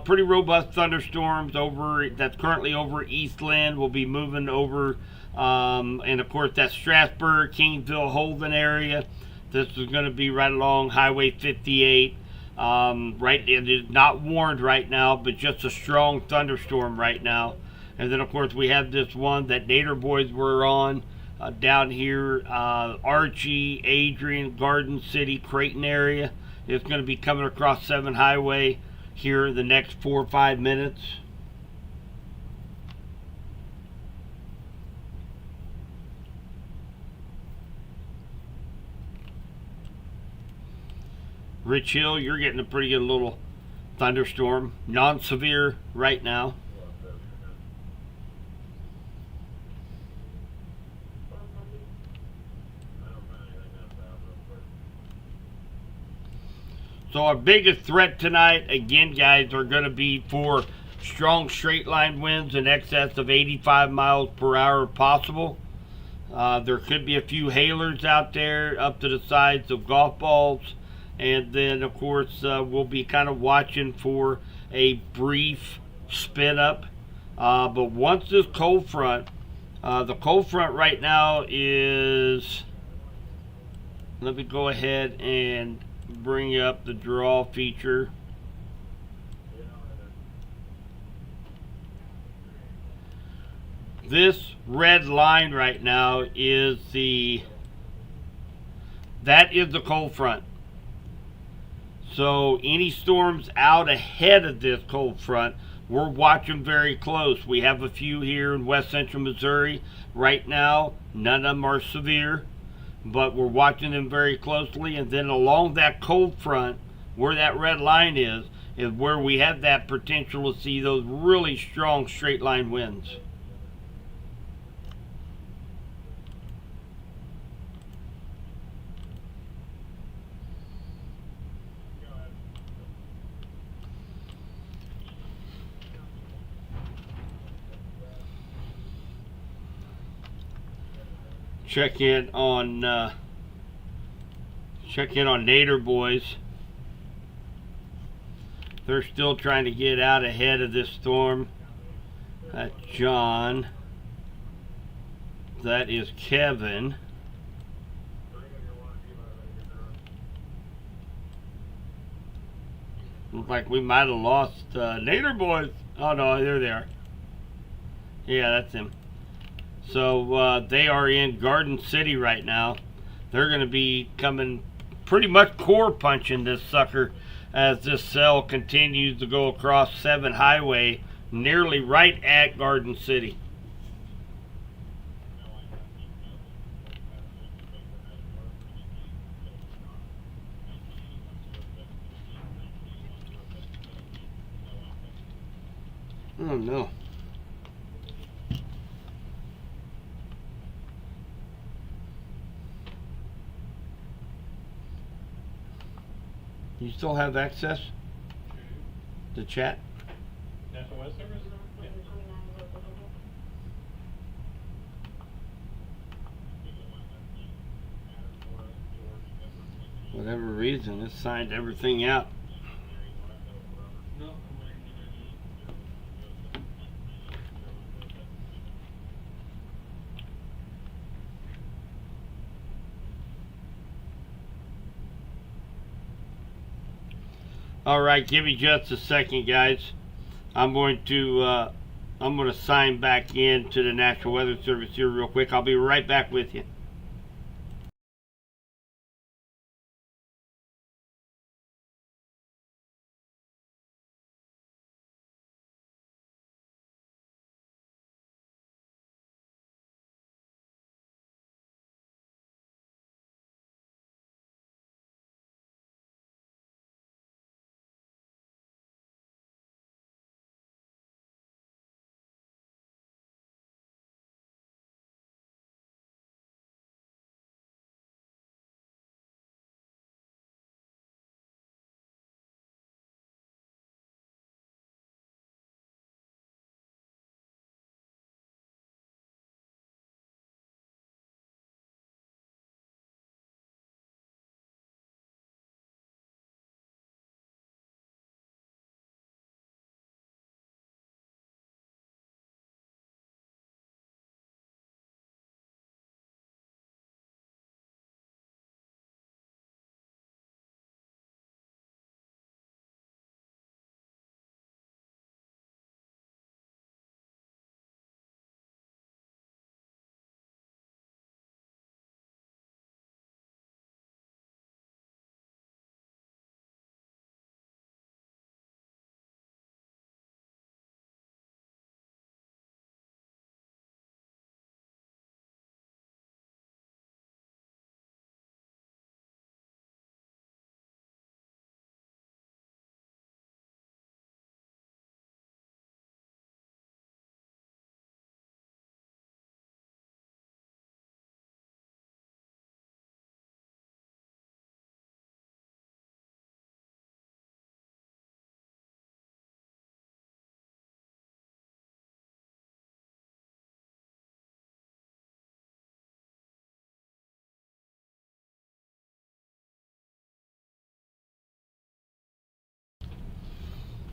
A: pretty robust thunderstorms over that's currently over Eastland. We'll be moving over, and of course that's Strasburg, Kingsville, Holden area. This is going to be right along Highway 58. Right, it is not warned right now, but just a strong thunderstorm right now. And then, of course, we have this one that Nader boys were on down here, Archie, Adrian, Garden City, Creighton area. It's going to be coming across 7 Highway here in the next 4 or 5 minutes. Rich Hill, you're getting a pretty good little thunderstorm. Non-severe right now. So our biggest threat tonight, again, guys, are going to be for strong straight line winds in excess of 85 miles per hour if possible. There could be a few hailers out there up to the size of golf balls. And then, of course, we'll be kind of watching for a brief spin up. But once this cold front, the cold front right now is, let me go ahead and bring up the draw feature. This red line right now is that is the cold front. So any storms out ahead of this cold front, we're watching very close. We have a few here in west central Missouri right now. None of them are severe, but we're watching them very closely. And then along that cold front, where that red line is where we have that potential to see those really strong straight line winds. Check in on Nader boys. They're still trying to get out ahead of this storm. That's John. That is Kevin. Looks like we might have lost Nader boys. Oh no, there they are. Yeah, that's him. So they are in Garden City right now. They're going to be coming pretty much core punching this sucker as this cell continues to go across 7 Highway, nearly right at Garden City. Oh no. You still have access to chat?
B: National West Service? Yeah.
A: Whatever reason, it signed everything out.
B: No.
A: All right, give me just a second, guys. I'm going to sign back in to the National Weather Service here real quick. I'll be right back with you.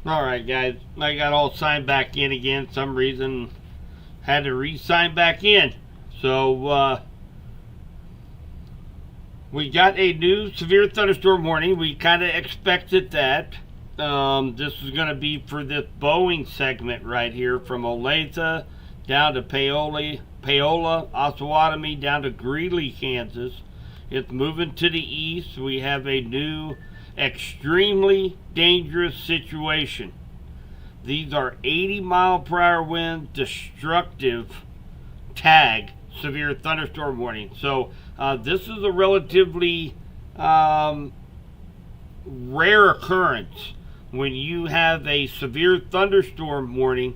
A: Alright guys, I got all signed back in again. Some reason had to re-sign back in. So we got a new severe thunderstorm warning. We kind of expected that. This is going to be for this Boeing segment right here from Olathe down to Paola, Osawatomie, down to Greeley, Kansas. It's moving to the east. We have a new extremely dangerous situation. These are 80-mile-per-hour winds, destructive tag severe thunderstorm warning. So this is a relatively rare occurrence when you have a severe thunderstorm warning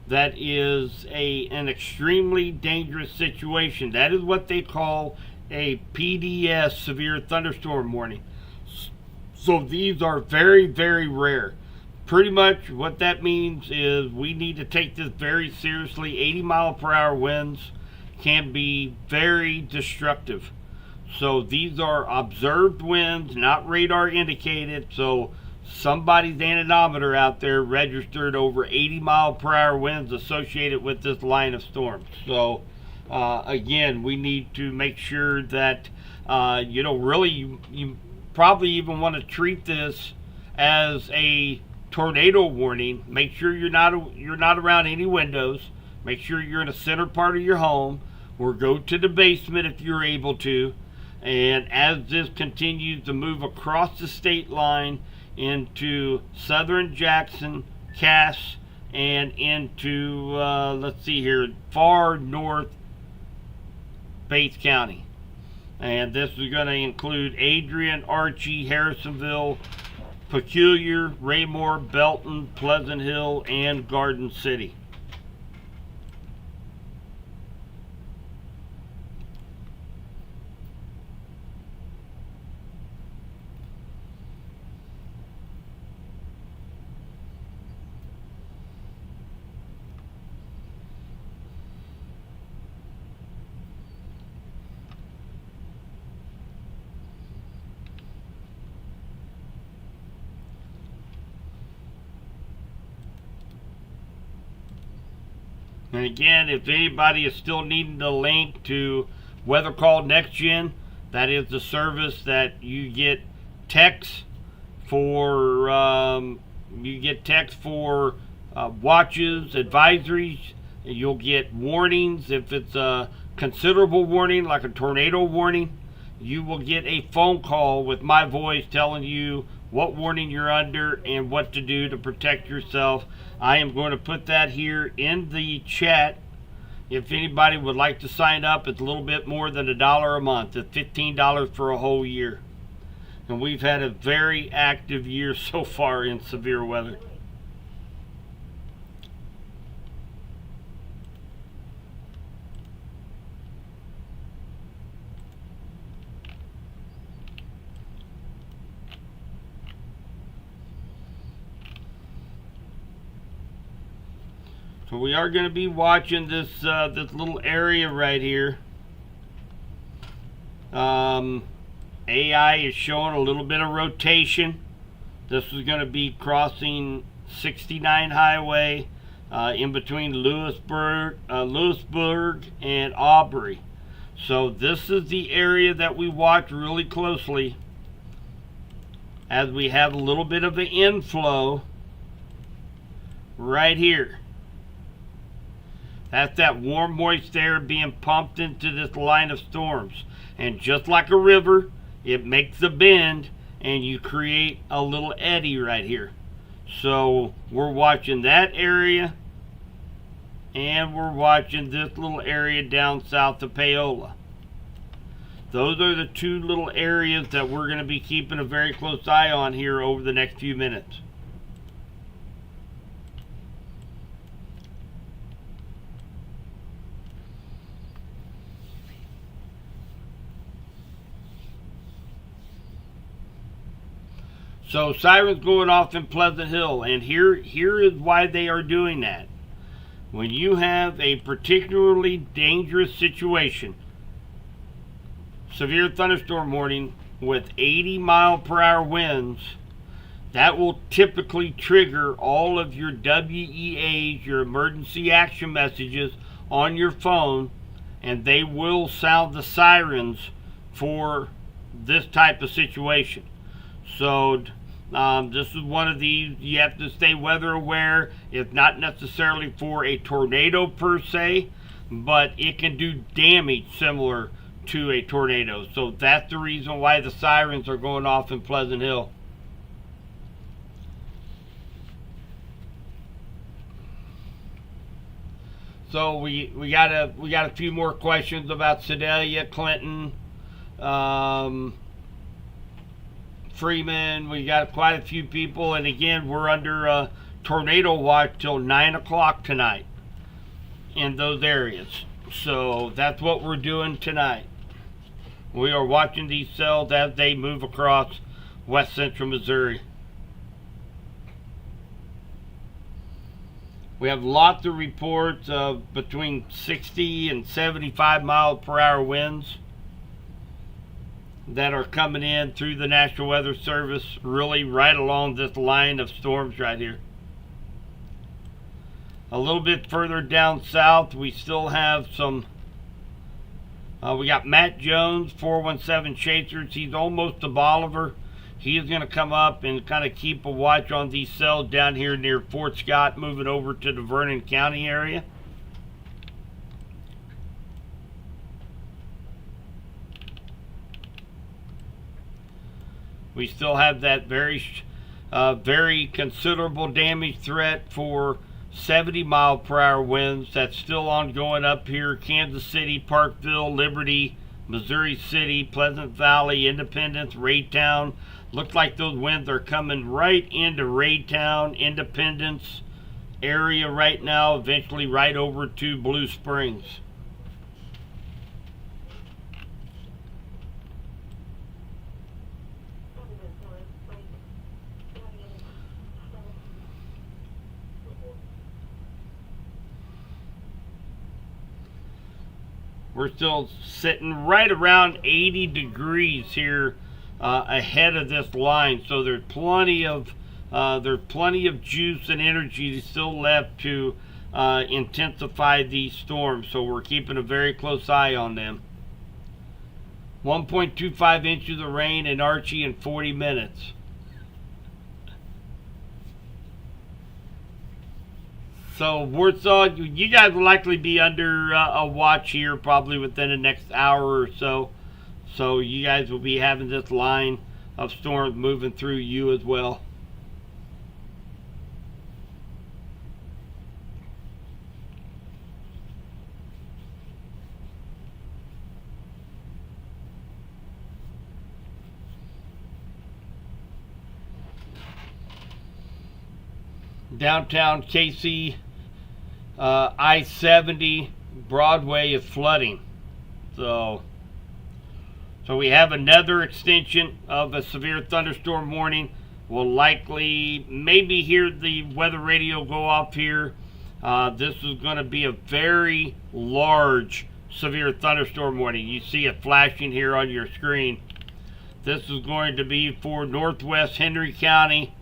A: that is an extremely dangerous situation. That is what they call a PDS, severe thunderstorm warning. So these are very, very rare. Pretty much what that means is we need to take this very seriously. 80-mile-per-hour winds can be very destructive. So these are observed winds, not radar indicated. So somebody's anemometer out there registered over 80-mile-per-hour winds associated with this line of storms. So again, we need to make sure that really you probably even want to treat this as a tornado warning. Make sure you're not around any windows. Make sure you're in the center part of your home, or go to the basement if you're able to. And as this continues to move across the state line into southern Jackson, Cass, and into let's see here, far north Bates County. And this is going to include Adrian, Archie, Harrisonville, Peculiar, Raymore, Belton, Pleasant Hill, and Garden City. And again, if anybody is still needing the link to Weather Call Next Gen, that is the service that you get texts for. Watches, advisories. You'll get warnings if it's a considerable warning, like a tornado warning. You will get a phone call with my voice telling you what warning you're under and what to do to protect yourself. I am going to put that here in the chat. If anybody would like to sign up, it's a little bit more than $1 a month. It's $15 for a whole year. And we've had a very active year so far in severe weather. So we are going to be watching this this little area right here. AI is showing a little bit of rotation. This is going to be crossing 69 Highway in between Lewisburg and Aubrey. So this is the area that we watch really closely, as we have a little bit of an inflow right here. That's that warm, moist air being pumped into this line of storms. And just like a river, it makes a bend and you create a little eddy right here. So we're watching that area, and we're watching this little area down south of Paola. Those are the two little areas that we're going to be keeping a very close eye on here over the next few minutes. So sirens going off in Pleasant Hill, and here is why they are doing that. When you have a particularly dangerous situation, severe thunderstorm warning with 80-mile-per-hour winds, that will typically trigger all of your WEAs, your emergency action messages on your phone, and they will sound the sirens for this type of situation. So this is one of these, you have to stay weather aware. It's not necessarily for a tornado per se, but it can do damage similar to a tornado. So that's the reason why the sirens are going off in Pleasant Hill. So we got a few more questions about Sedalia, Clinton, Freeman. We got quite a few people, and again, we're under tornado watch till 9 o'clock tonight in those areas. So that's what we're doing tonight. We are watching these cells as they move across west central Missouri. We have lots of reports of between 60 and 75 mile per hour winds that are coming in through the National Weather Service, really right along this line of storms right here. A little bit further down south, we still have some, we got Matt Jones, 417 Chasers. He's almost to Bolivar. He is going to come up and kind of keep a watch on these cells down here near Fort Scott, moving over to the Vernon County area. We still have that very considerable damage threat for 70 mile per hour winds. That's still ongoing up here. Kansas City, Parkville, Liberty, Missouri City, Pleasant Valley, Independence, Raytown. Looks like those winds are coming right into Raytown, Independence area right now, eventually right over to Blue Springs. We're still sitting right around 80 degrees here ahead of this line, so there's plenty of juice and energy still left to intensify these storms. So we're keeping a very close eye on them. 1.25 inches of rain in Archie in 40 minutes. So Warsaw, you guys will likely be under a watch here probably within the next hour or so. So you guys will be having this line of storms moving through you as well. Downtown KC, I-70, Broadway is flooding. So we have another extension of a severe thunderstorm warning. We'll likely maybe hear the weather radio go off here. This is going to be a very large severe thunderstorm warning. You see it flashing here on your screen. This is going to be for northwest Henry County.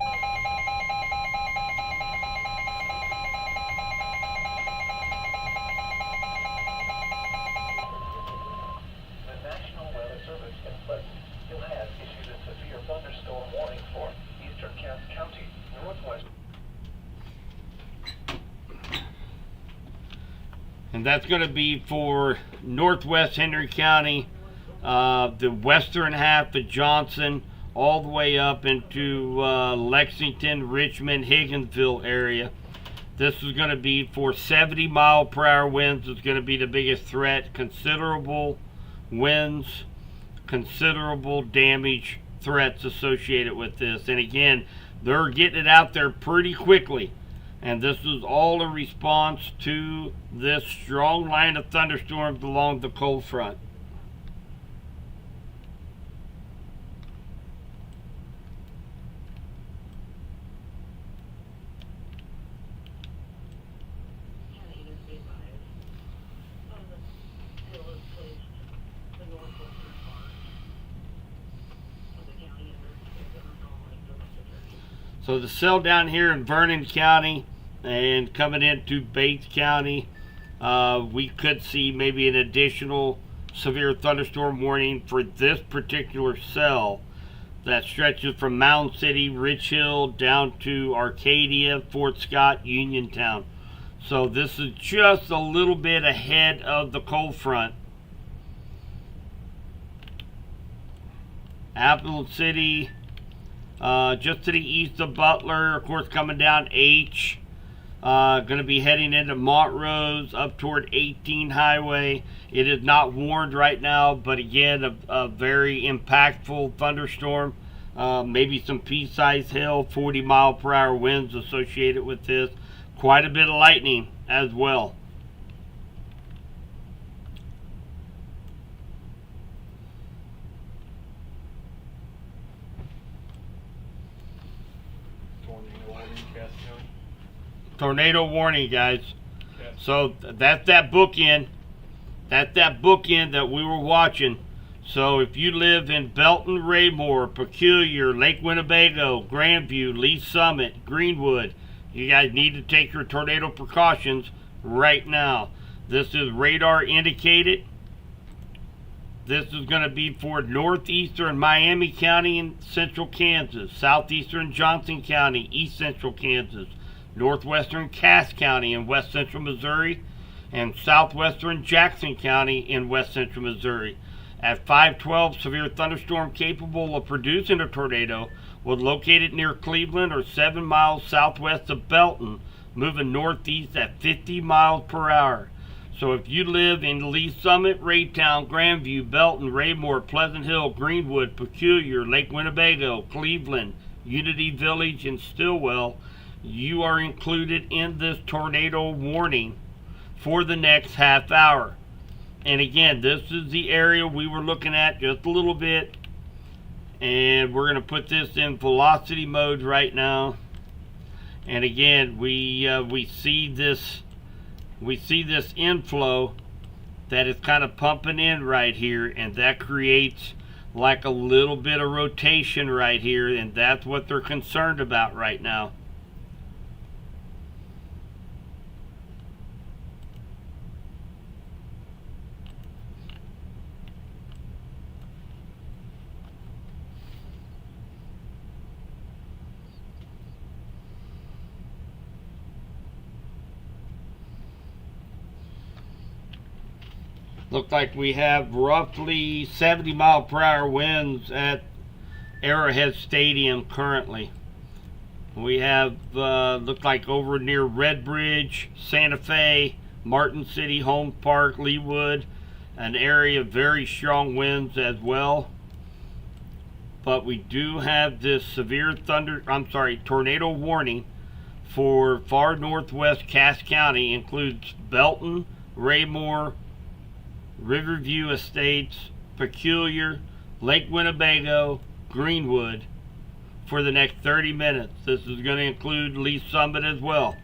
A: And that's going to be for northwest Henry County, the western half of Johnson, all the way up into Lexington, Richmond, Higginsville area. This is going to be for 70 mile per hour winds. It's going to be the biggest threat. Considerable winds, considerable damage threats associated with this. And again, they're getting it out there pretty quickly. And this is all a response to this strong line of thunderstorms along the cold front. So the cell down here in Vernon County and coming into Bates County, we could see maybe an additional severe thunderstorm warning for this particular cell that stretches from Mound City, Rich Hill, down to Arcadia, Fort Scott, Uniontown. So this is just a little bit ahead of the cold front. Appleton City, just to the east of Butler, of course coming down H. Going to be heading into Montrose up toward 18 Highway. It is not warned right now, but again, a very impactful thunderstorm. Maybe some pea-sized hail, 40-mile-per-hour winds associated with this. Quite a bit of lightning as well. Tornado warning, guys. Okay. So that's that bookend. That's that bookend that we were watching. So if you live in Belton, Raymore, Peculiar, Lake Winnebago, Grandview, Lee Summit, Greenwood, you guys need to take your tornado precautions right now. This is radar indicated. This is going to be for northeastern Miami County and central Kansas, southeastern Johnson County, east central Kansas, northwestern Cass County in west central Missouri, and southwestern Jackson County in west central Missouri. At 512, severe thunderstorm capable of producing a tornado was located near Cleveland or 7 miles southwest of Belton, moving northeast at 50 miles per hour. So if you live in Lee Summit, Raytown, Grandview, Belton, Raymore, Pleasant Hill, Greenwood, Peculiar, Lake Winnebago, Cleveland, Unity Village, and Stillwell, you are included in this tornado warning for the next half hour. And again, this is the area we were looking at just a little bit. And we're going to put this in velocity mode right now. And again, we see this inflow that is kind of pumping in right here, and that creates like a little bit of rotation right here, and that's what they're concerned about right now. Looks like we have roughly 70-mile-per-hour winds at Arrowhead Stadium currently. We have, looks like over near Red Bridge, Santa Fe, Martin City, Home Park, Leawood, an area of very strong winds as well. But we do have this severe tornado warning for far northwest Cass County. Includes Belton, Raymore, Riverview Estates, Peculiar, Lake Winnebago, Greenwood for the next 30 minutes. This is going to include Lee Summit as well.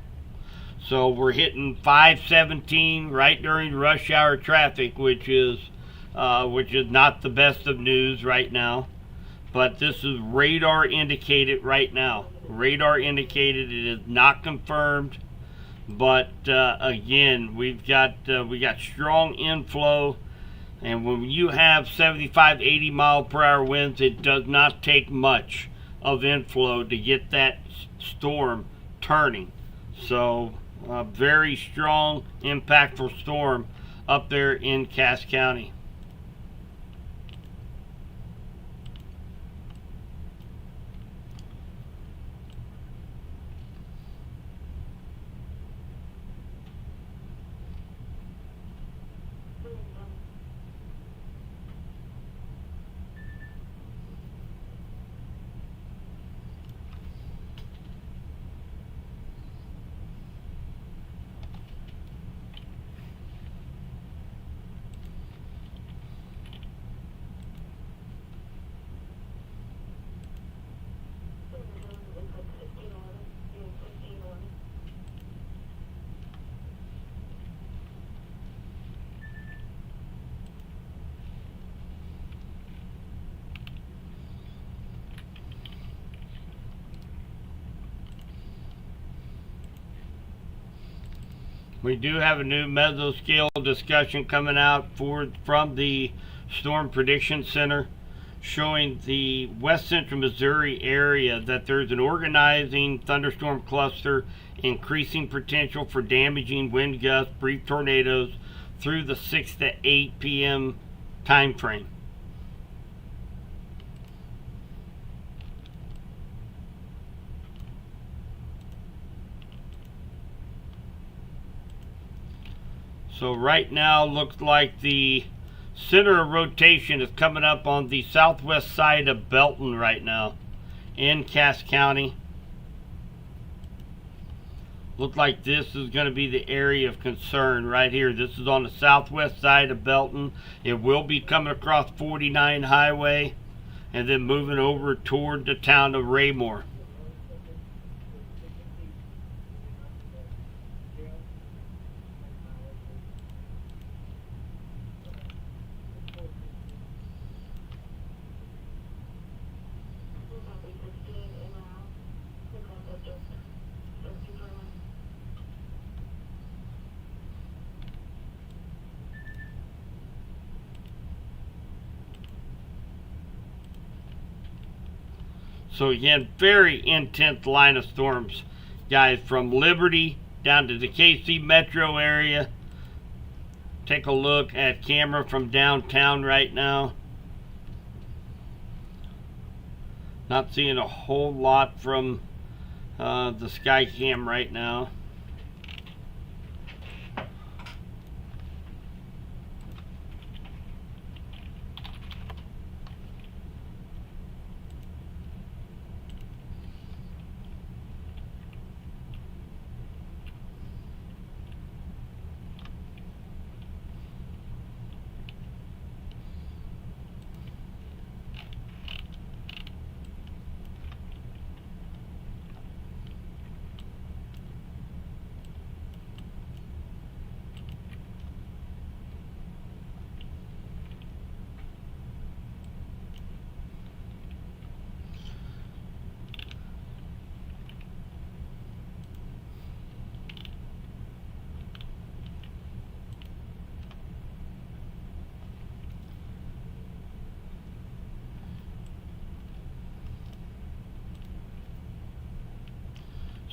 A: So we're hitting 517 right during rush hour traffic, which is not the best of news right now. But this is radar indicated right now. Radar indicated. It is not confirmed. But again, we got strong inflow, and when you have 75, 80 mile per hour winds, it does not take much of inflow to get that storm turning. So a very strong, impactful storm up there in Cass County. We do have a new mesoscale discussion coming out from the Storm Prediction Center, showing the west central Missouri area that there's an organizing thunderstorm cluster, increasing potential for damaging wind gusts, brief tornadoes through the 6 to 8 p.m. time frame. So right now looks like the center of rotation is coming up on the southwest side of Belton right now in Cass County. Look like this is going to be the area of concern right here. This is on the southwest side of Belton. It will be coming across 49 Highway and then moving over toward the town of Raymore. So again, very intense line of storms, guys, from Liberty down to the KC metro area. Take a look at camera from downtown right now. Not seeing a whole lot from the sky cam right now.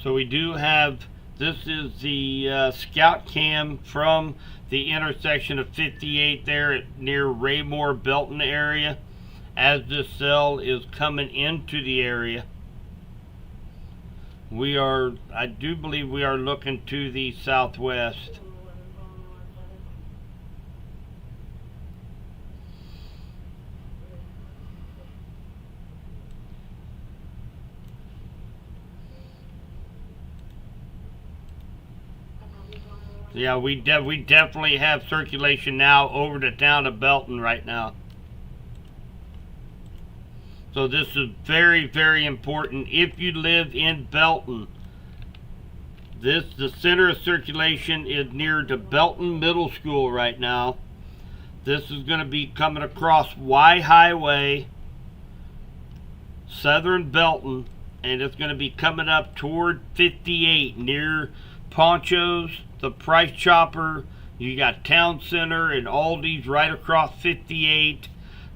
A: So we do have, this is the scout cam from the intersection of 58 there near Raymore Belton area as this cell is coming into the area. I do believe we are looking to the southwest. Yeah, we definitely have circulation now over the town of Belton right now. So this is very, very important. If you live in Belton, the center of circulation is near the Belton Middle School right now. This is going to be coming across Y Highway, southern Belton, and it's going to be coming up toward 58 near Ponchos, the Price Chopper. You got Town Center and Aldi's right across 58,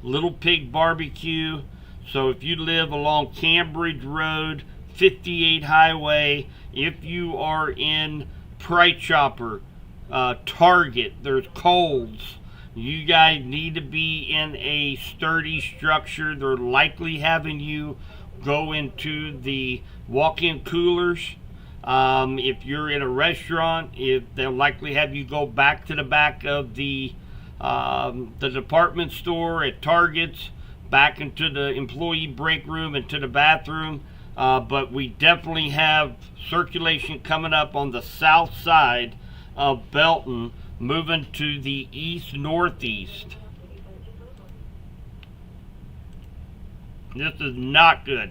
A: Little Pig Barbecue. So if you live along Cambridge Road, 58 Highway, if you are in Price Chopper, Target, there's Kohl's, you guys need to be in a sturdy structure. They're likely having you go into the walk-in coolers. If you're in a restaurant, they'll likely have you go back to the back of the department store at Target's, back into the employee break room and to the bathroom. But we definitely have circulation coming up on the south side of Belton, moving to the east-northeast. This is not good.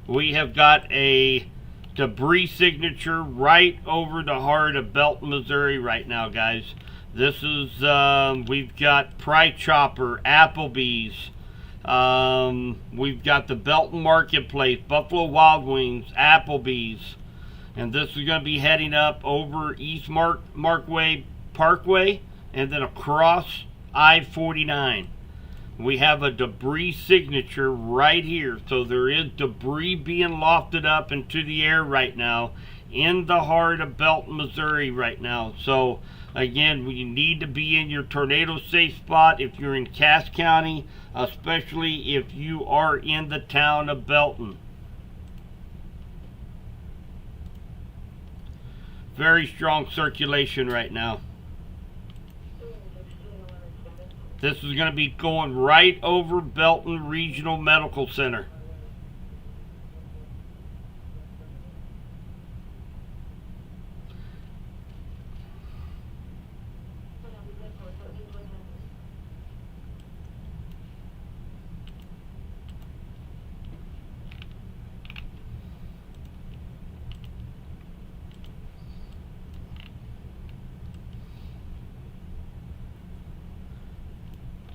A: We have got a debris signature right over the heart of Belton, Missouri right now, guys. This is, we've got Price Chopper, Applebee's, we've got the Belton Marketplace, Buffalo Wild Wings, Applebee's, And this is going to be heading up over East Markway Parkway and then across I-49. We have a debris signature right here. So there is debris being lofted up into the air right now in the heart of Belton, Missouri right now. So again, you need to be in your tornado safe spot if you're in Cass County, especially if you are in the town of Belton. Very strong circulation right now. This is going to be going right over Belton Regional Medical Center.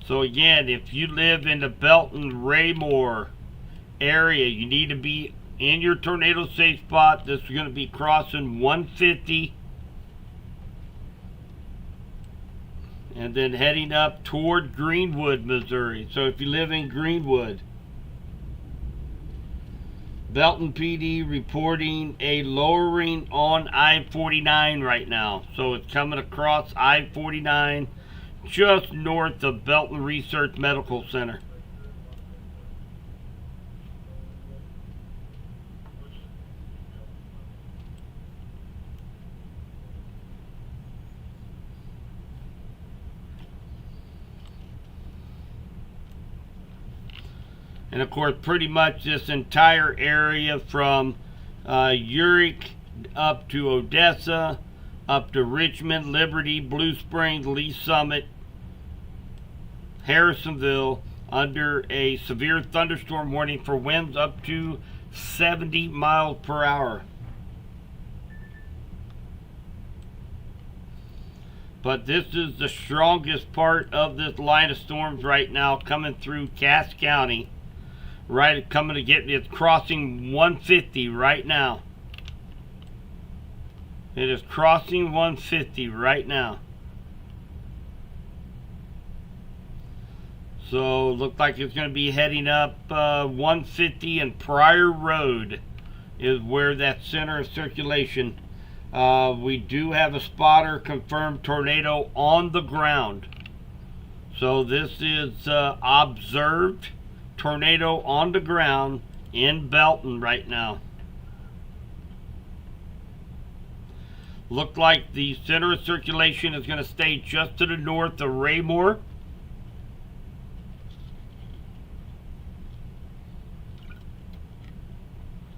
A: So again, if you live in the Belton Raymore area, you need to be in your tornado safe spot. This is going to be crossing 150 and then heading up toward Greenwood, Missouri. So if you live in Greenwood, Belton PD reporting a lowering on I-49 right now. So it's coming across I-49 just north of Belton Research Medical Center. And of course, pretty much this entire area from Uric up to Odessa, up to Richmond, Liberty, Blue Springs, Lee Summit, Harrisonville, under a severe thunderstorm warning for winds up to 70 miles per hour. But this is the strongest part of this line of storms right now, coming through Cass County. Right, coming to get, it's crossing 150 right now. It is crossing 150 right now. So look like it's going to be heading up 150 and Pryor Road is where that center of circulation. We do have a spotter confirmed tornado on the ground. So this is observed tornado on the ground in Belton right now. Look like the center of circulation is going to stay just to the north of Raymore.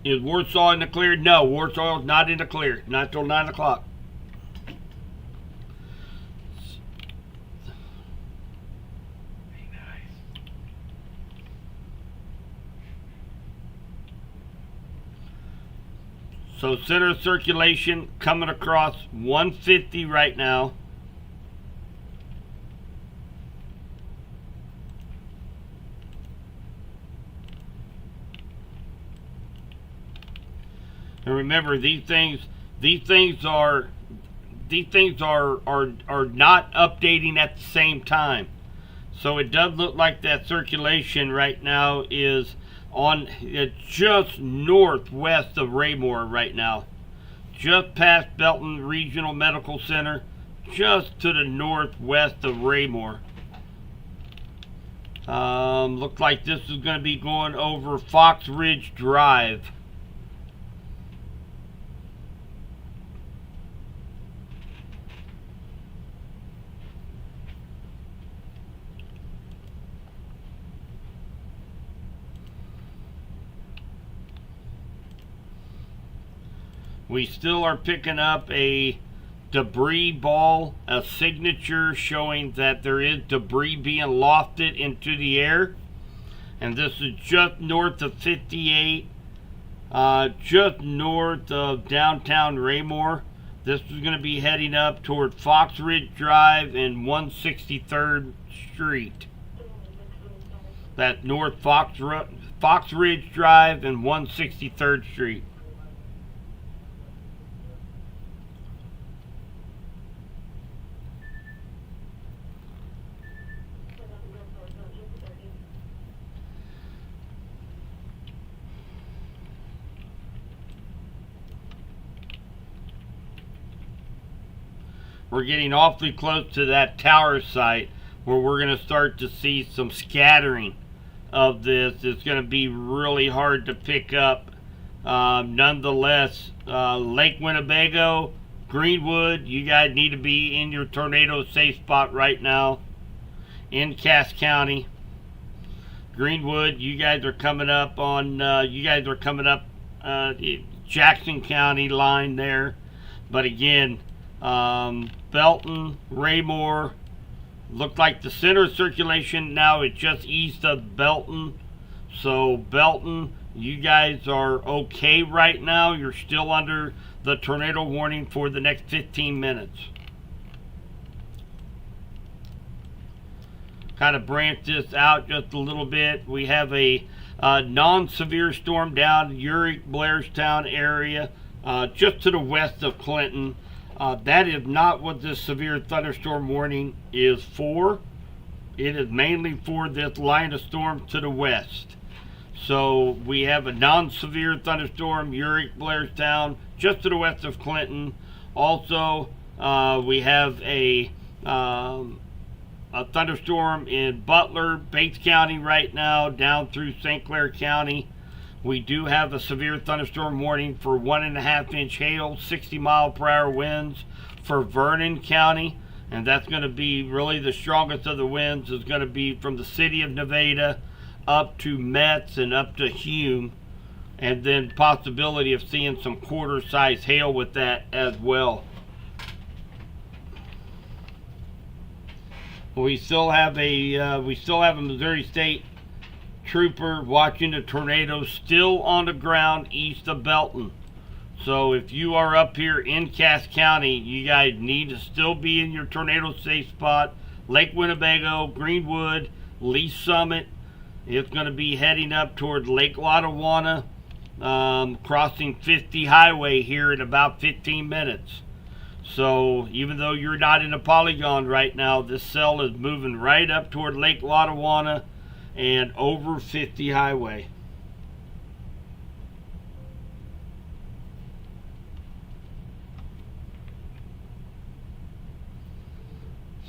A: Is Warsaw in the clear? No, Warsaw is not in the clear. Not till 9 o'clock. So center of circulation coming across 150 right now. And remember, these things are not updating at the same time. So it does look like that circulation right now is on just northwest of Raymore right now, just past Belton Regional Medical Center, just to the northwest of Raymore. Looks like this is going to be going over Fox Ridge Drive. We still are picking up a debris ball, a signature showing that there is debris being lofted into the air. And this is just north of 58, just north of downtown Raymore. This is going to be heading up toward Fox Ridge Drive and 163rd Street. That's north Fox Ridge Drive and 163rd Street. we're getting awfully close to that tower site where we're going to start to see some scattering of this. It's going to be really hard to pick up. Nonetheless, Lake Winnebago, Greenwood, you guys need to be in your tornado safe spot right now in Cass County. Greenwood, you guys are coming up on Jackson County line there. But again, Belton, Raymore, looked like the center of circulation now is just east of Belton. So Belton, you guys are okay right now. You're still under the tornado warning for the next 15 minutes. Kind of branch this out just a little bit. We have a non-severe storm down Uric, Blairstown area, just to the west of Clinton. That is not what this severe thunderstorm warning is for. It is mainly for this line of storm to the west. So we have a non-severe thunderstorm, Uric, Blairstown, just to the west of Clinton. Also, we have a thunderstorm in Butler, Bates County right now, down through St. Clair County. We do have a severe thunderstorm warning for 1.5-inch hail, 60-mile-per-hour winds for Vernon County. And that's going to be really the strongest of the winds is going to be from the city of Nevada up to Metz and up to Hume. And then possibility of seeing some quarter-size hail with that as well. We still have a Missouri State trooper watching the tornado still on the ground east of Belton. So if you are up here in Cass County, you guys need to still be in your tornado safe spot. Lake Winnebago, Greenwood, Lee Summit. It's going to be heading up toward Lake Lotawana, crossing 50 highway here in about 15 minutes. So even though you're not in a polygon right now, this cell is moving right up toward Lake Lotawana and over 50 highway.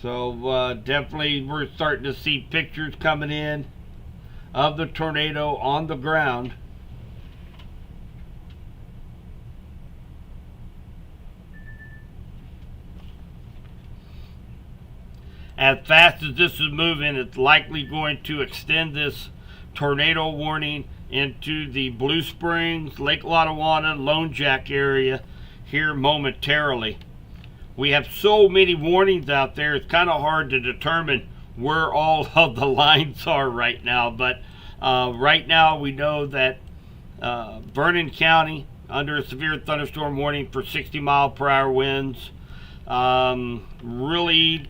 A: So definitely we're starting to see pictures coming in of the tornado on the ground. As fast as this is moving, it's likely going to extend this tornado warning into the Blue Springs, Lake Lotawana, Lone Jack area here momentarily. We have so many warnings out there, it's kind of hard to determine where all of the lines are right now. But right now we know that Vernon County under a severe thunderstorm warning for 60-mile-per-hour winds. Really,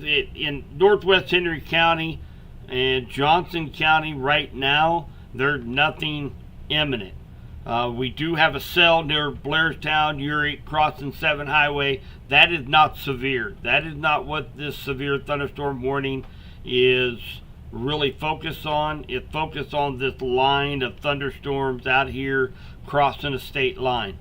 A: in northwest Henry County and Johnson County right now, there's nothing imminent. We do have a cell near Blairstown, Uric, crossing 7 Highway. That is not severe. That is not what this severe thunderstorm warning is really focused on. It's focused on this line of thunderstorms out here crossing the state line.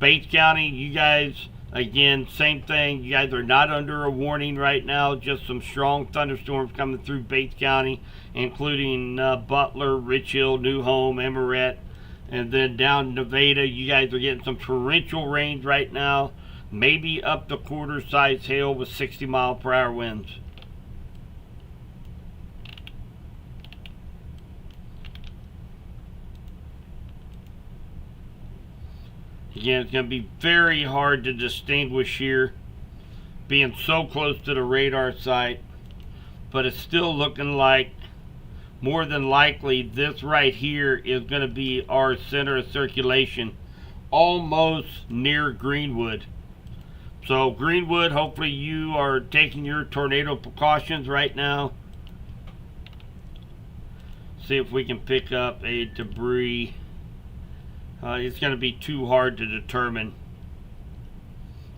A: Bates County, you guys, again, same thing. You guys are not under a warning right now. Just some strong thunderstorms coming through Bates County, including Butler, Rich Hill, New Home, Emmerette. And then down in Nevada, you guys are getting some torrential rains right now. Maybe up to quarter-size hail with 60-mile-per-hour winds. Again, it's going to be very hard to distinguish here, being so close to the radar site. But it's still looking like, more than likely, this right here is going to be our center of circulation, almost near Greenwood. So Greenwood, hopefully you are taking your tornado precautions right now. See if we can pick up a debris. It's going to be too hard to determine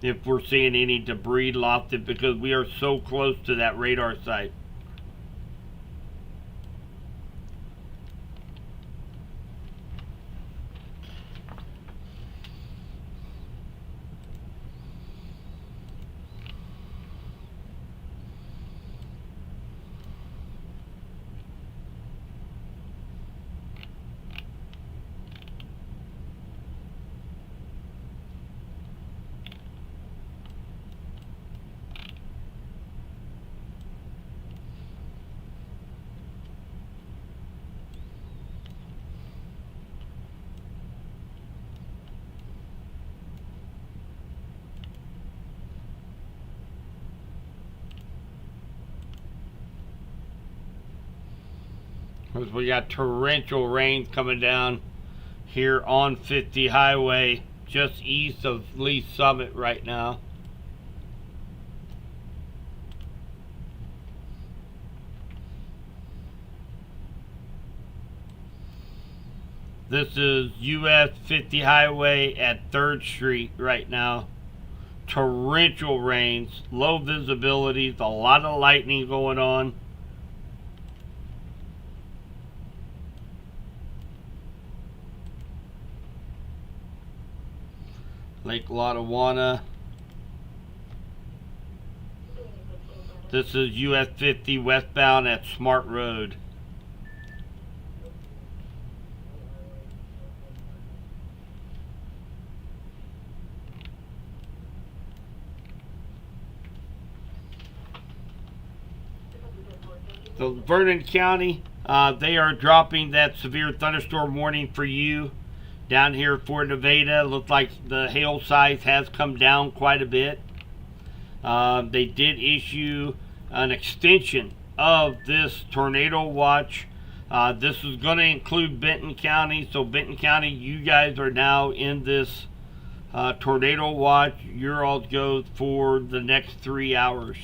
A: if we're seeing any debris lofted because we are so close to that radar site. Because we got torrential rain coming down here on 50 highway just east of Lee Summit right now. This is US 50 highway at 3rd Street right now. Torrential rains, low visibilities, a lot of lightning going on. Lake Lotawana. This is US 50 westbound at Smart Road. So Vernon County, they are dropping that severe thunderstorm warning for you down here for Nevada. Looks like the hail size has come down quite a bit. They did issue an extension of this tornado watch. This is going to include Benton County. So Benton County, you guys are now in this tornado watch. Your all goes for the next 3 hours.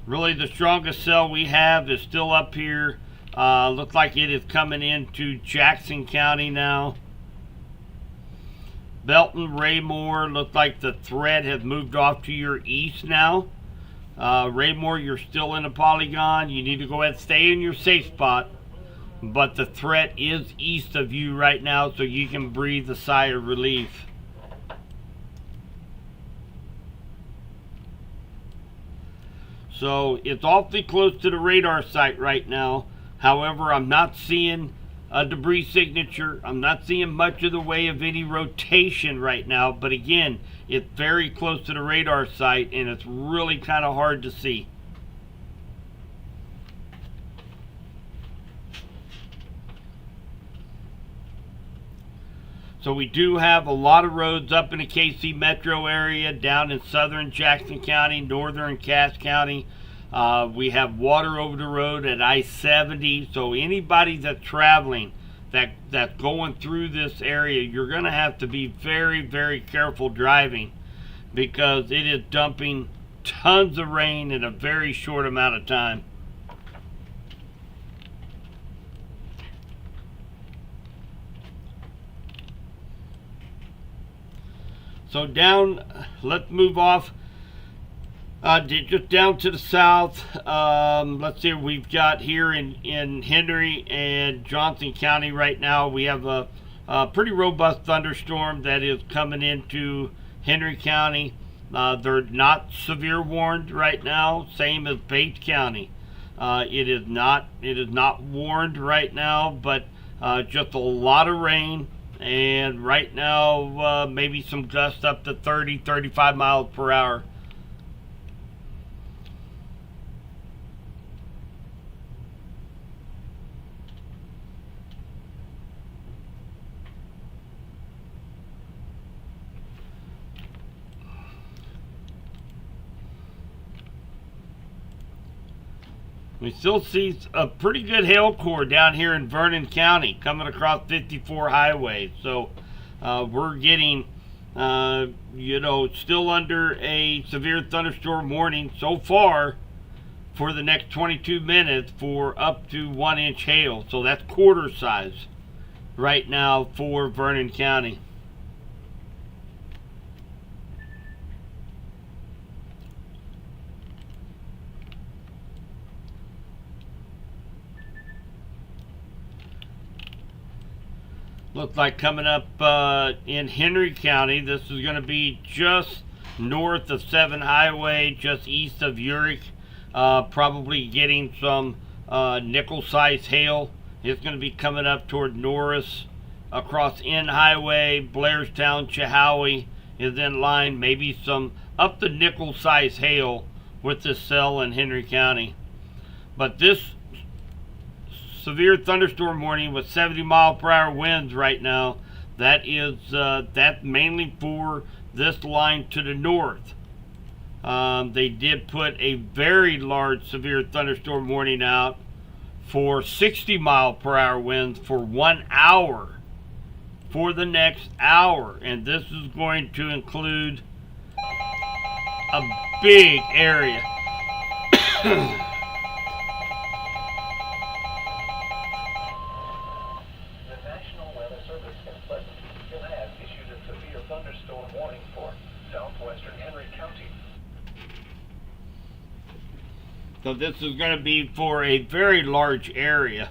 A: Really, the strongest cell we have is still up here. Looks like it is coming into Jackson County now. Belton, Raymore, looks like the threat has moved off to your east now. Raymore, you're still in a polygon. You need to go ahead and stay in your safe spot. But the threat is east of you right now, so you can breathe a sigh of relief. So it's awfully close to the radar site right now. However, I'm not seeing a debris signature. I'm not seeing much of the way of any rotation right now. But again, it's very close to the radar site and it's really kind of hard to see. So we do have a lot of roads up in the KC metro area, down in southern Jackson County, northern Cass County. We have water over the road at I-70. So anybody that's traveling, that's going through this area, you're going to have to be very, very careful driving because it is dumping tons of rain in a very short amount of time. So down, let's move off just down to the south. Let's see what we've got here in Henry and Johnson County right now. We have a pretty robust thunderstorm that is coming into Henry County. They're not severe warned right now, same as Bates County. It is not warned right now, but just a lot of rain. And right now, maybe some gusts up to 30, 35 miles per hour. We still see a pretty good hail core down here in Vernon County coming across 54 highway. So we're getting, still under a severe thunderstorm warning so far for the next 22 minutes for up to 1-inch hail. So that's quarter size right now for Vernon County. Looks like coming up in Henry County, this is going to be just north of 7 Highway, just east of Uric. Probably getting some nickel-sized hail. It's going to be coming up toward Norris, across N Highway, Blairstown, Chehaui is in line. Maybe some up the nickel-sized hail with this cell in Henry County. But this severe thunderstorm warning with 70-mile-per-hour winds right now, that's mainly for this line to the north. They did put a very large severe thunderstorm warning out for 60-mile-per-hour winds for 1 hour for the next hour. And this is going to include a big area.
C: Thunderstorm warning for southwestern Henry County.
A: So this is going to be for a very large area.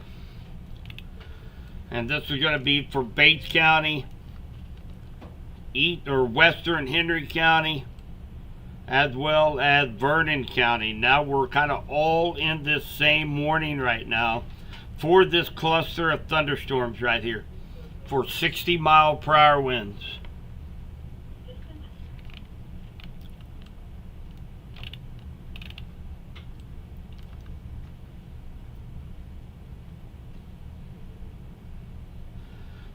A: And this is going to be for Bates County, western Henry County, as well as Vernon County. Now we're kind of all in this same warning right now for this cluster of thunderstorms right here for 60-mile-per-hour winds.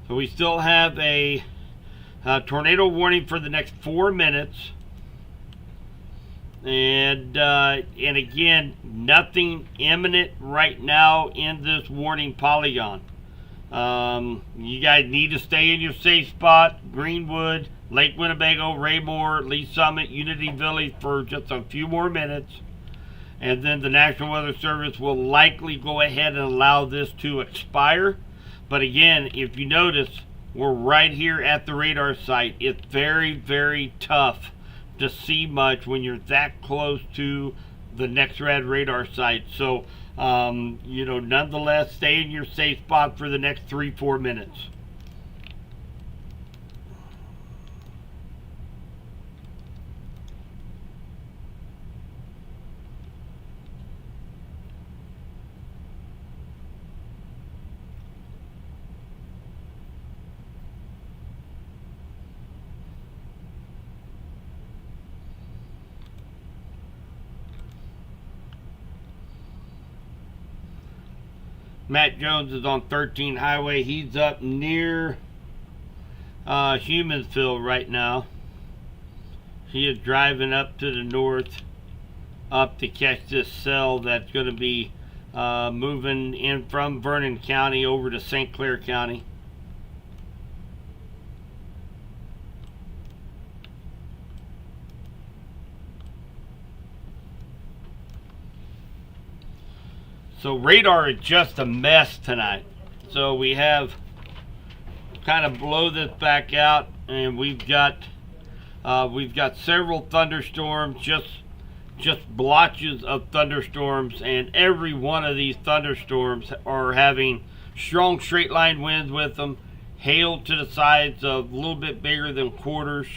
A: So we still have a tornado warning for the next 4 minutes. And again, nothing imminent right now in this warning polygon. You guys need to stay in your safe spot. Greenwood, Lake Winnebago, Raymore, Lee Summit, Unity Village for just a few more minutes. And then the National Weather Service will likely go ahead and allow this to expire. But again, if you notice, we're right here at the radar site. It's very, very tough to see much when you're that close to the next red radar site. So, nonetheless, stay in your safe spot for the next 3-4 minutes. Matt Jones is on 13 Highway. He's up near Humansville right now. He is driving up to the north up to catch this cell that's going to be moving in from Vernon County over to St. Clair County. So radar is just a mess tonight. So we have kind of blow this back out, and we've got several thunderstorms, just blotches of thunderstorms, and every one of these thunderstorms are having strong straight line winds with them, hail to the sides of a little bit bigger than quarters.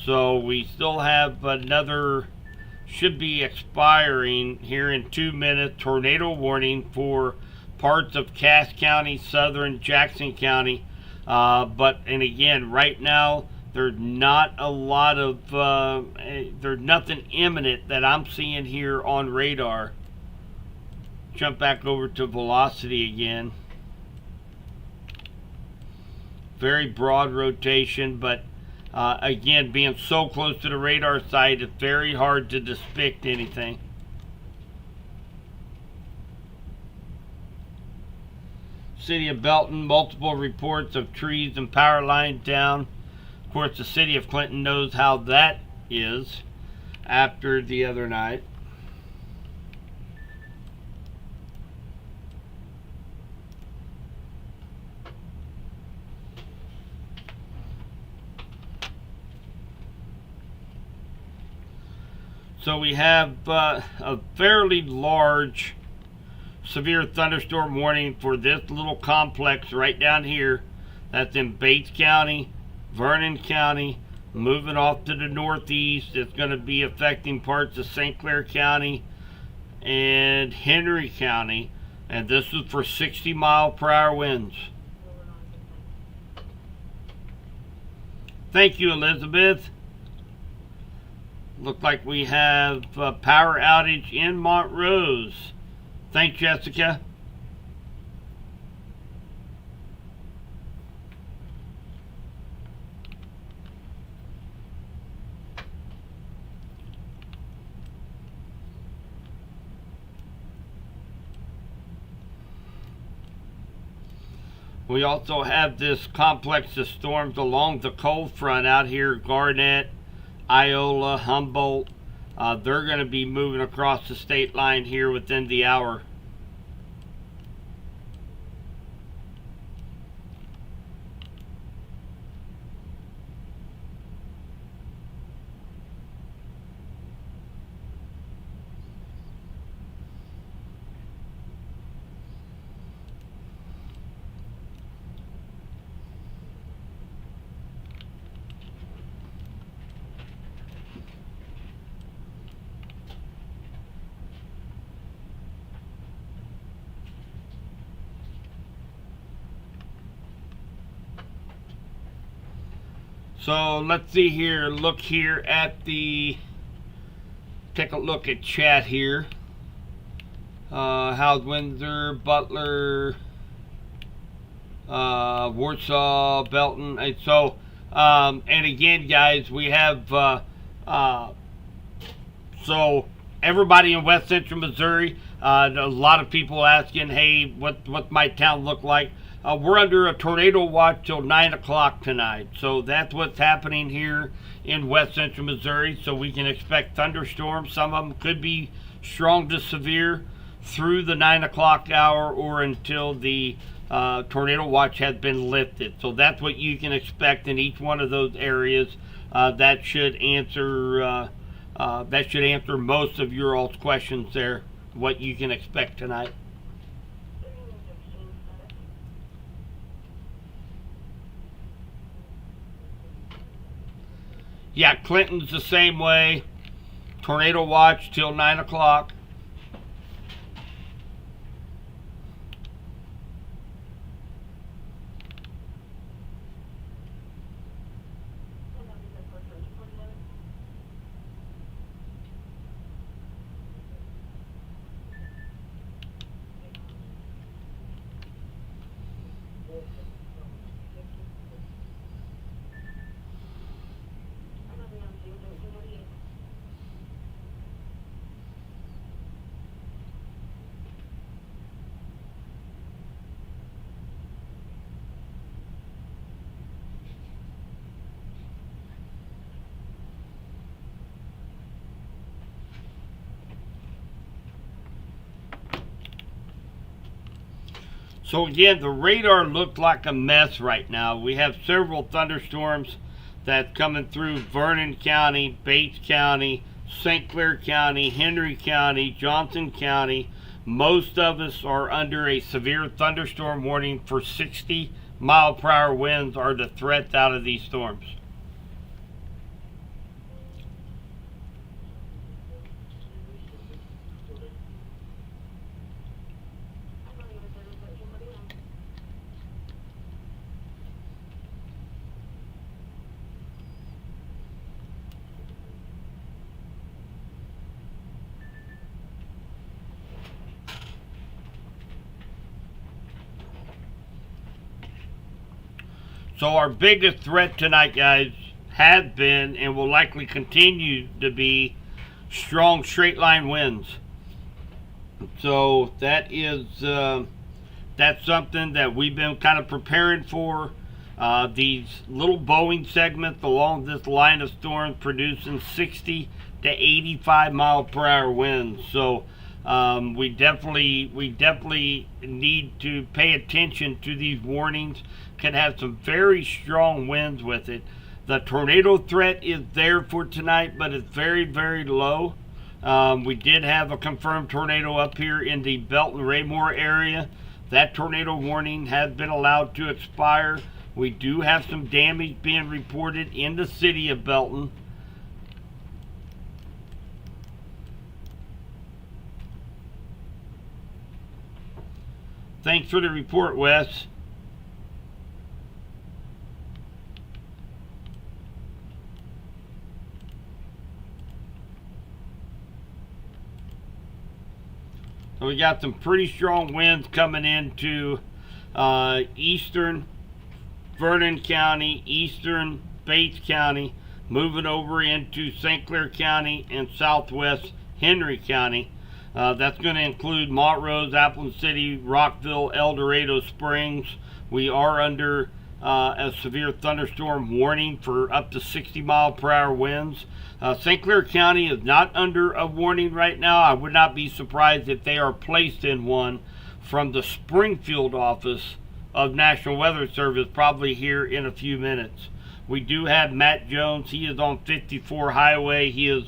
A: So we still have another, should be expiring here in 2 minutes, tornado warning for parts of Cass County, southern Jackson County. And again, right now, there's not a lot of, there's nothing imminent that I'm seeing here on radar. Jump back over to velocity again. Very broad rotation, but again, being so close to the radar site, it's very hard to depict anything. City of Belton, multiple reports of trees and power lines down. Of course, the city of Clinton knows how that is after the other night. So we have a fairly large severe thunderstorm warning for this little complex right down here. That's in Bates County, Vernon County, moving off to the northeast. It's going to be affecting parts of St. Clair County and Henry County. And this is for 60-mile-per-hour winds. Thank you, Elizabeth. Look like we have a power outage in Montrose. Thanks, Jessica. We also have this complex of storms along the cold front out here, Garnett, Iola, Humboldt. They're going to be moving across the state line here within the hour. So let's see here, look here at take a look at chat here. How's Windsor, Butler, Warsaw, Belton. And so, and again, guys, we have, so everybody in West Central Missouri, a lot of people asking, hey, what might town look like? We're under a tornado watch till 9 o'clock tonight. So that's what's happening here in West Central Missouri. So we can expect thunderstorms. Some of them could be strong to severe through the 9 o'clock hour or until the tornado watch has been lifted. So that's what you can expect in each one of those areas. That should answer most of your all's questions there, what you can expect tonight. Yeah, Clinton's the same way. Tornado watch till 9 o'clock. So again, the radar looked like a mess right now. We have several thunderstorms that's coming through Vernon County, Bates County, St. Clair County, Henry County, Johnson County. Most of us are under a severe thunderstorm warning for 60-mile-per-hour winds are the threats out of these storms. So our biggest threat tonight, guys, has been and will likely continue to be strong straight line winds. So that is that's something that we've been kind of preparing for. These little Boeing segments along this line of storms producing 60 to 85 mile per hour winds. So we definitely need to pay attention to these warnings. Can have some very strong winds with it. The tornado threat is there for tonight, but it's very, very low. We did have a confirmed tornado up here in the Belton Raymore area. That tornado warning has been allowed to expire. We do have some damage being reported in the city of Belton. Thanks for the report, Wes. So we got some pretty strong winds coming into eastern Vernon County, eastern Bates County, moving over into St. Clair County and southwest Henry County. That's going to include Montrose, Appleton City, Rockville, El Dorado Springs. We are under a severe thunderstorm warning for up to 60-mile-per-hour winds. St. Clair County is not under a warning right now. I would not be surprised if they are placed in one from the Springfield office of National Weather Service probably here in a few minutes. We do have Matt Jones. He is on 54 Highway. He is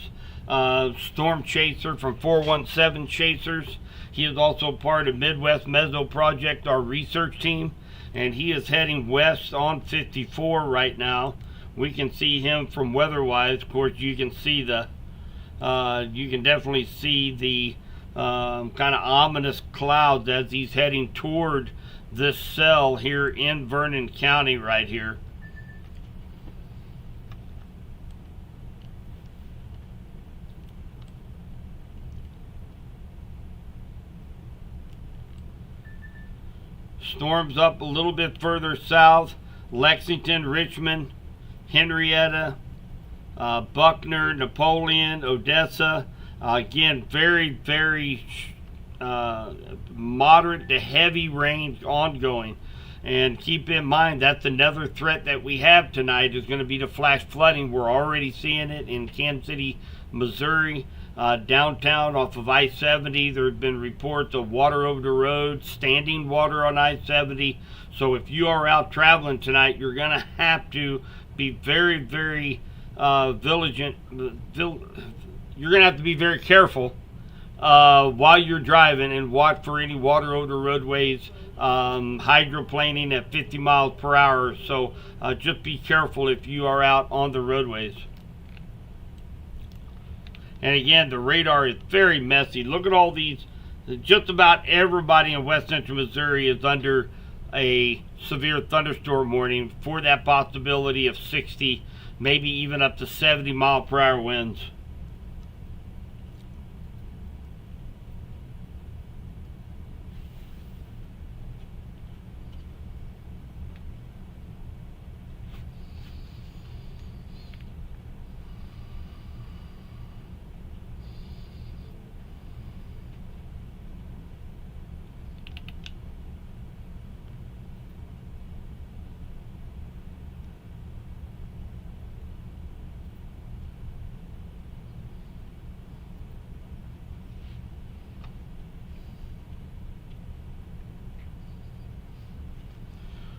A: storm chaser from 417 Chasers. He is also part of Midwest Meso Project, our research team, and he is heading west on 54 right now. We can see him from weather-wise. Of course, you can see the, you can definitely see the kind of ominous clouds as he's heading toward this cell here in Vernon County right here. Storms up a little bit further south. Lexington, Richmond, Henrietta, Buckner, Napoleon, Odessa. Again, very, very moderate to heavy rain ongoing. And keep in mind, that's another threat that we have tonight is going to be the flash flooding. We're already seeing it in Kansas City, Missouri. Downtown off of I-70, there have been reports of water over the road, standing water on I-70. So if you are out traveling tonight, you're going to have to be very, very vigilant. You're going to have to be very careful while you're driving and watch for any water over the roadways, hydroplaning at 50 miles per hour. So just be careful if you are out on the roadways. And again, the radar is very messy. Look at all these. Just about everybody in west central Missouri is under a severe thunderstorm warning for that possibility of 60, maybe even up to 70 mile per hour winds.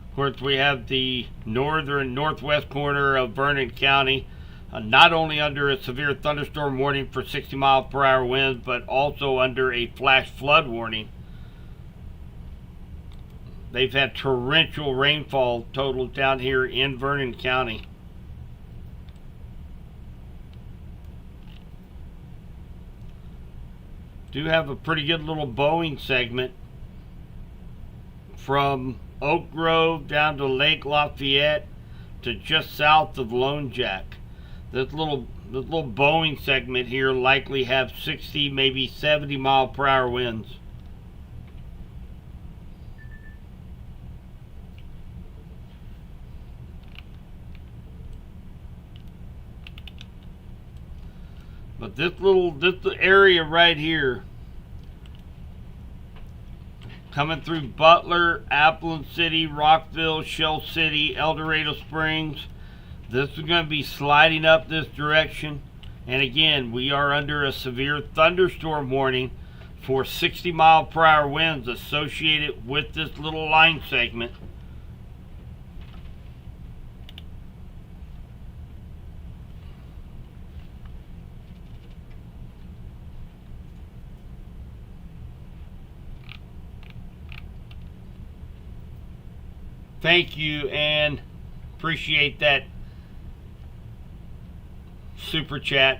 A: Of course, we have the northern northwest corner of Vernon County, not only under a severe thunderstorm warning for 60 mile per hour winds, but also under a flash flood warning. They've had torrential rainfall total down here in Vernon County. Do have a pretty good little Boeing segment from Oak Grove down to Lake Lafayette to just south of Lone Jack. This little Boeing segment here likely have 60, maybe 70 mile per hour winds. But this area right here, coming through Butler, Appleton City, Rockville, Shell City, El Dorado Springs, this is going to be sliding up this direction. And again, we are under a severe thunderstorm warning for 60 mile per hour winds associated with this little line segment. Thank you, and appreciate that super chat.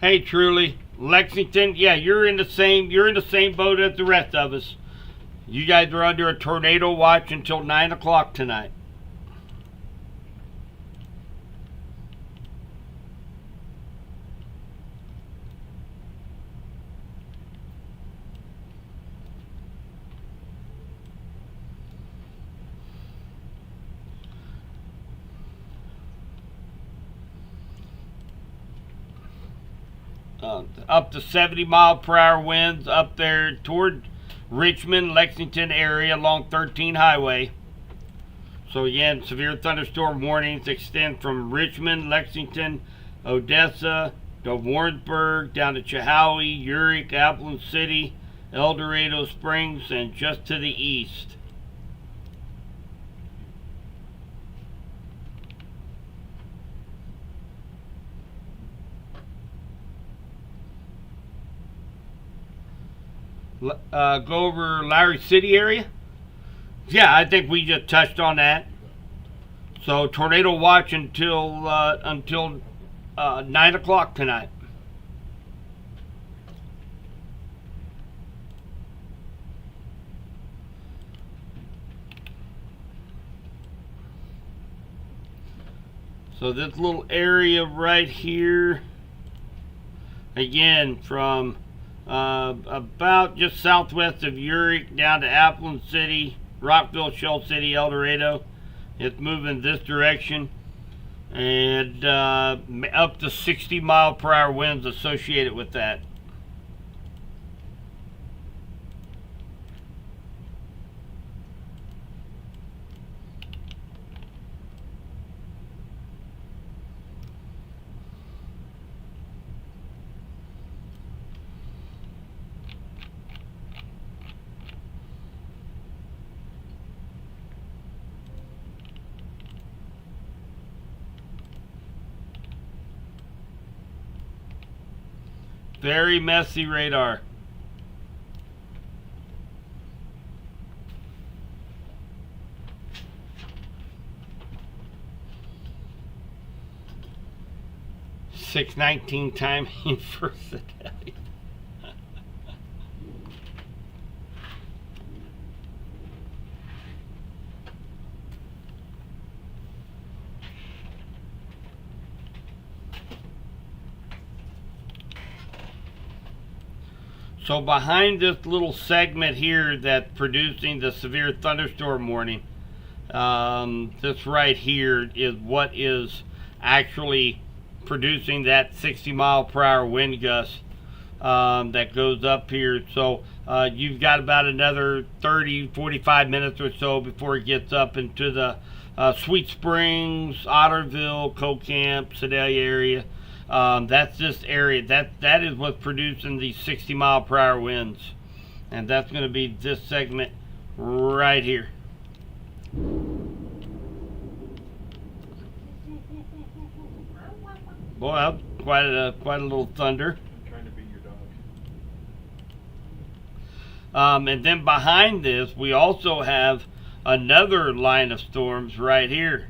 A: Hey, truly, Lexington, yeah, you're in the same boat as the rest of us. You guys are under a tornado watch until 9 o'clock tonight. up to 70-mile-per-hour winds up there toward Richmond, Lexington area along 13 Highway. So again, severe thunderstorm warnings extend from Richmond, Lexington, Odessa, to Warrensburg, down to Chehowee, Urick, Appleton City, El Dorado Springs, and just to the east. Go over Lowry City area. Yeah, I think we just touched on that. So tornado watch until 9 o'clock tonight. So this little area right here, again from about just southwest of Urick down to Appleton City, Rockville, Shell City, El Dorado. It's moving this direction, and up to 60-mile-per-hour winds associated with that. Very messy radar. .619 timing for today. So behind this little segment here that's producing the severe thunderstorm warning, this right here is what is actually producing that 60-mile-per-hour wind gust that goes up here. So you've got about another 30-45 minutes or so before it gets up into the Sweet Springs, Otterville, Co-Camp, Sedalia area. That's this area. That is what's producing these 60-mile-per-hour winds, and that's going to be this segment right here. Boy, that's quite a little thunder.
B: I'm trying to be your dog.
A: And then behind this, we also have another line of storms right here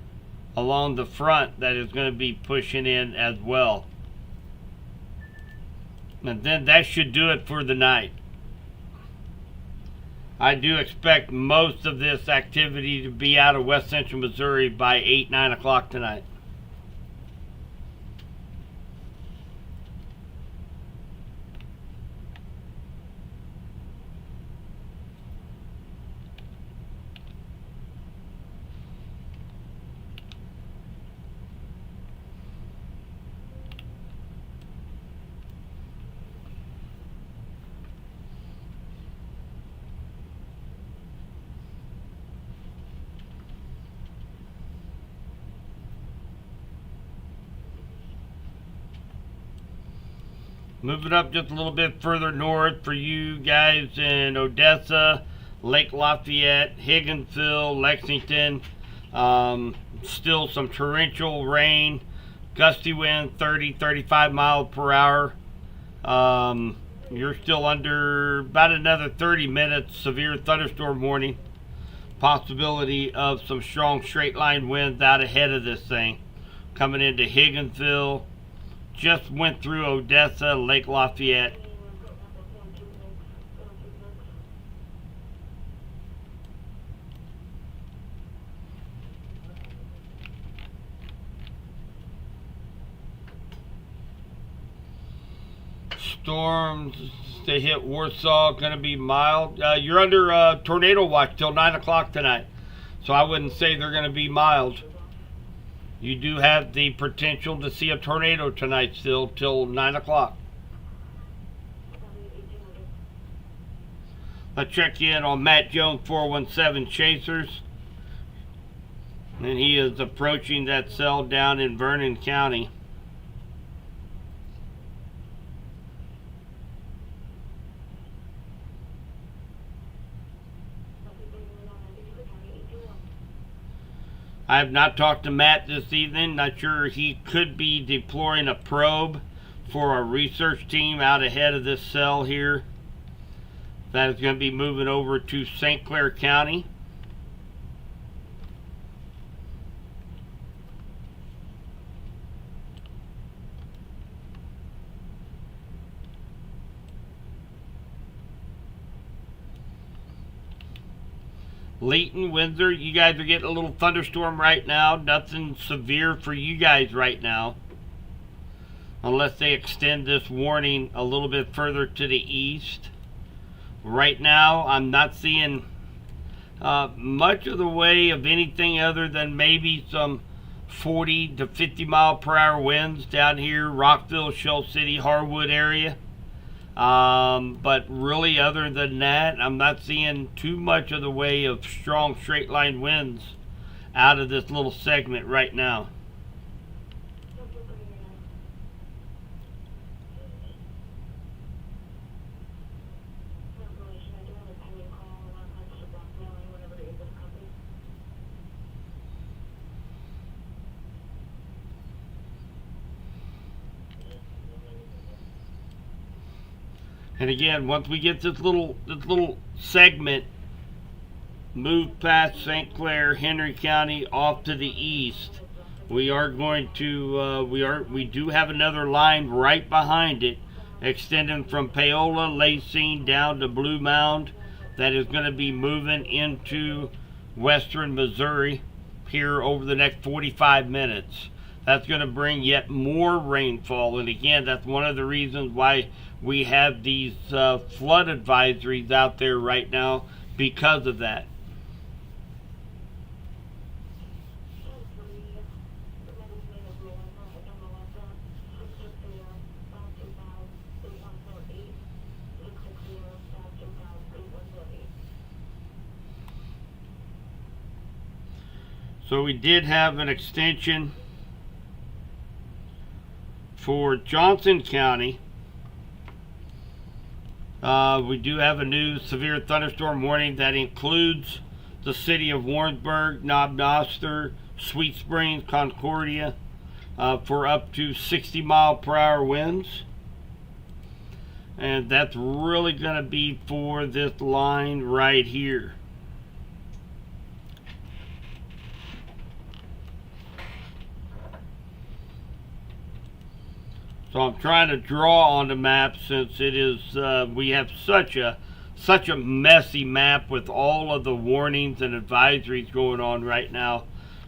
A: along the front that is going to be pushing in as well. And then that should do it for the night. I do expect most of this activity to be out of west central Missouri by 8-9 o'clock tonight. Moving up just a little bit further north for you guys in Odessa, Lake Lafayette, Higginsville, Lexington. Still some torrential rain, gusty wind, 30-35 miles per hour. You're still under about another 30 minutes severe thunderstorm warning. Possibility of some strong straight line winds out ahead of this thing. Coming into Higginsville. Just went through Odessa, Lake Lafayette. Storms to hit Warsaw, going to be mild. You're under tornado watch till 9 o'clock tonight. So I wouldn't say they're going to be mild. You do have the potential to see a tornado tonight still till 9 o'clock. a check-in on Matt Jones 417 Chasers. And he is approaching that cell down in Vernon County. I have not talked to Matt this evening. Not sure, he could be deploying a probe for a research team out ahead of this cell here. That is going to be moving over to St. Clair County. Leighton, Windsor, you guys are getting a little thunderstorm right now. Nothing severe for you guys right now, unless they extend this warning a little bit further to the east. Right now, I'm not seeing much of the way of anything other than maybe some 40 to 50 mile per hour winds down here, Rockville, Shell City, Harwood area. But really, other than that, I'm not seeing too much of the way of strong straight line winds out of this little segment right now. And again, once we get this little segment moved past St. Clair, Henry County, off to the east, we are going to we do have another line right behind it, extending from Paola, Lacine down to Blue Mound. That is going to be moving into western Missouri here over the next 45 minutes. That's going to bring yet more rainfall, and again, that's one of the reasons why we have these flood advisories out there right now, because of that. So we did have an extension for Johnson County. We do have a new severe thunderstorm warning that includes the city of Warrensburg, Knob Noster, Sweet Springs, Concordia, for up to 60 mile per hour winds. And that's really going to be for this line right here. So I'm trying to draw on the map, since it is we have such a messy map with all of the warnings and advisories going on right now.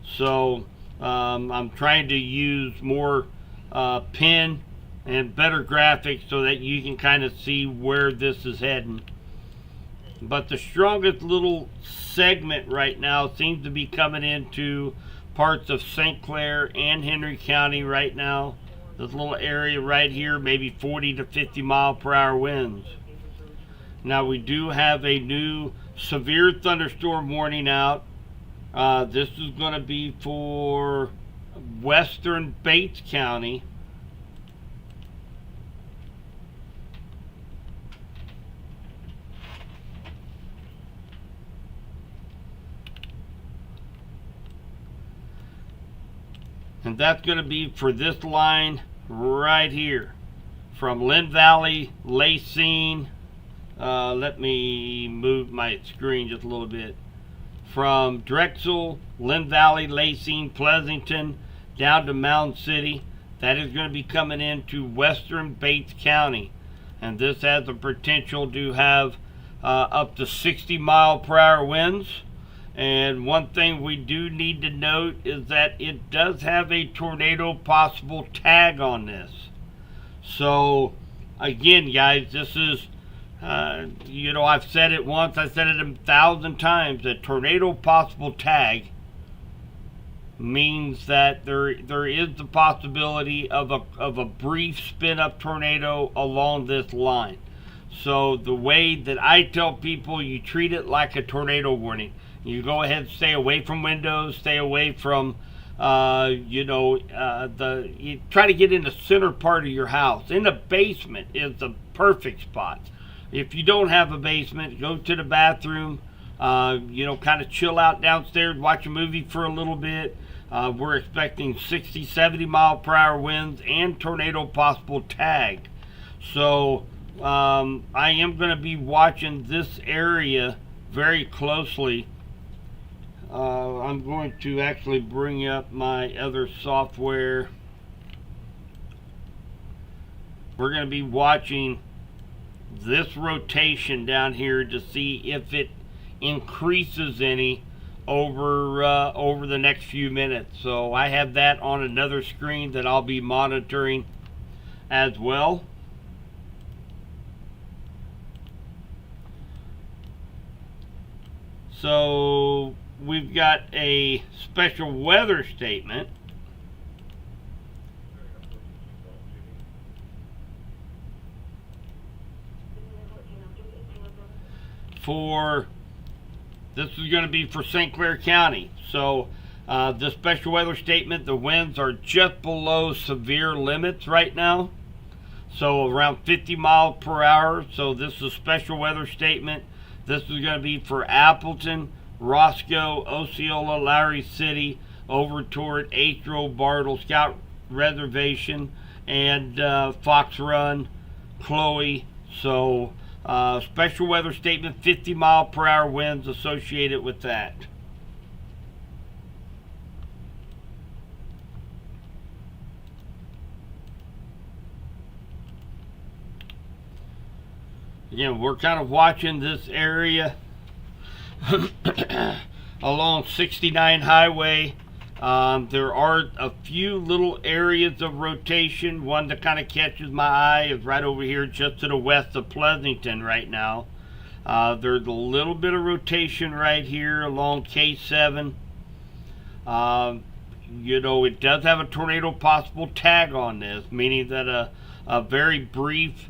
A: So I'm trying to use more pen and better graphics so that you can kind of see where this is heading. But the strongest little segment right now seems to be coming into parts of St. Clair and Henry County right now. This little area right here, maybe 40 to 50 mile per hour winds. Now we do have a new severe thunderstorm warning out. This is going to be for western Bates County. And that's going to be for this line right here, from Lynn Valley, Lacine. Let me move my screen just a little bit. From Drexel, Lynn Valley, Lacine, Pleasanton, down to Mound City. That is going to be coming into western Bates County. And this has the potential to have up to 60 mile per hour winds. And one thing we do need to note is that it does have a tornado possible tag on this. So again, guys, this is I've said it once, I said it 1,000 times. A tornado possible tag means that there is the possibility of a brief spin up tornado along this line. So the way that I tell people, you treat it like a tornado warning. You go ahead and stay away from windows, stay away from, you try to get in the center part of your house. In the basement is the perfect spot. If you don't have a basement, go to the bathroom, kind of chill out downstairs, watch a movie for a little bit. We're expecting 60, 70 mile per hour winds and tornado possible tag. So I am going to be watching this area very closely. I'm going to actually bring up my other software. We're going to be watching this rotation down here to see if it increases any over the next few minutes. So I have that on another screen that I'll be monitoring as well. So we've got a special weather statement for, this is going to be for St. Clair County. So the special weather statement, the winds are just below severe limits right now. So around 50 miles per hour. So this is a special weather statement. This is going to be for Appleton, Roscoe, Osceola, Lowry City, over toward Astro, Bartle, Scout Reservation, and Fox Run, Chloe. So special weather statement, 50 mile per hour winds associated with that. Again, we're kind of watching this area along 69 Highway. There are a few little areas of rotation. One that kind of catches my eye is right over here just to the west of Pleasanton right now. There's a little bit of rotation right here along K7. It does have a tornado possible tag on this, meaning that a very brief,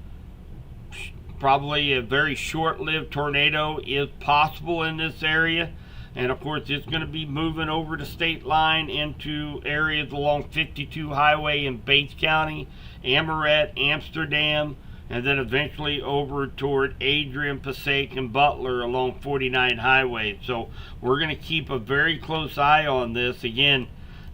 A: probably a very short-lived tornado is possible in this area. And of course it's going to be moving over the state line into areas along 52 Highway in Bates County, Amoret, Amsterdam, and then eventually over toward Adrian, Passaic, and Butler along 49 Highway. So we're going to keep a very close eye on this. Again,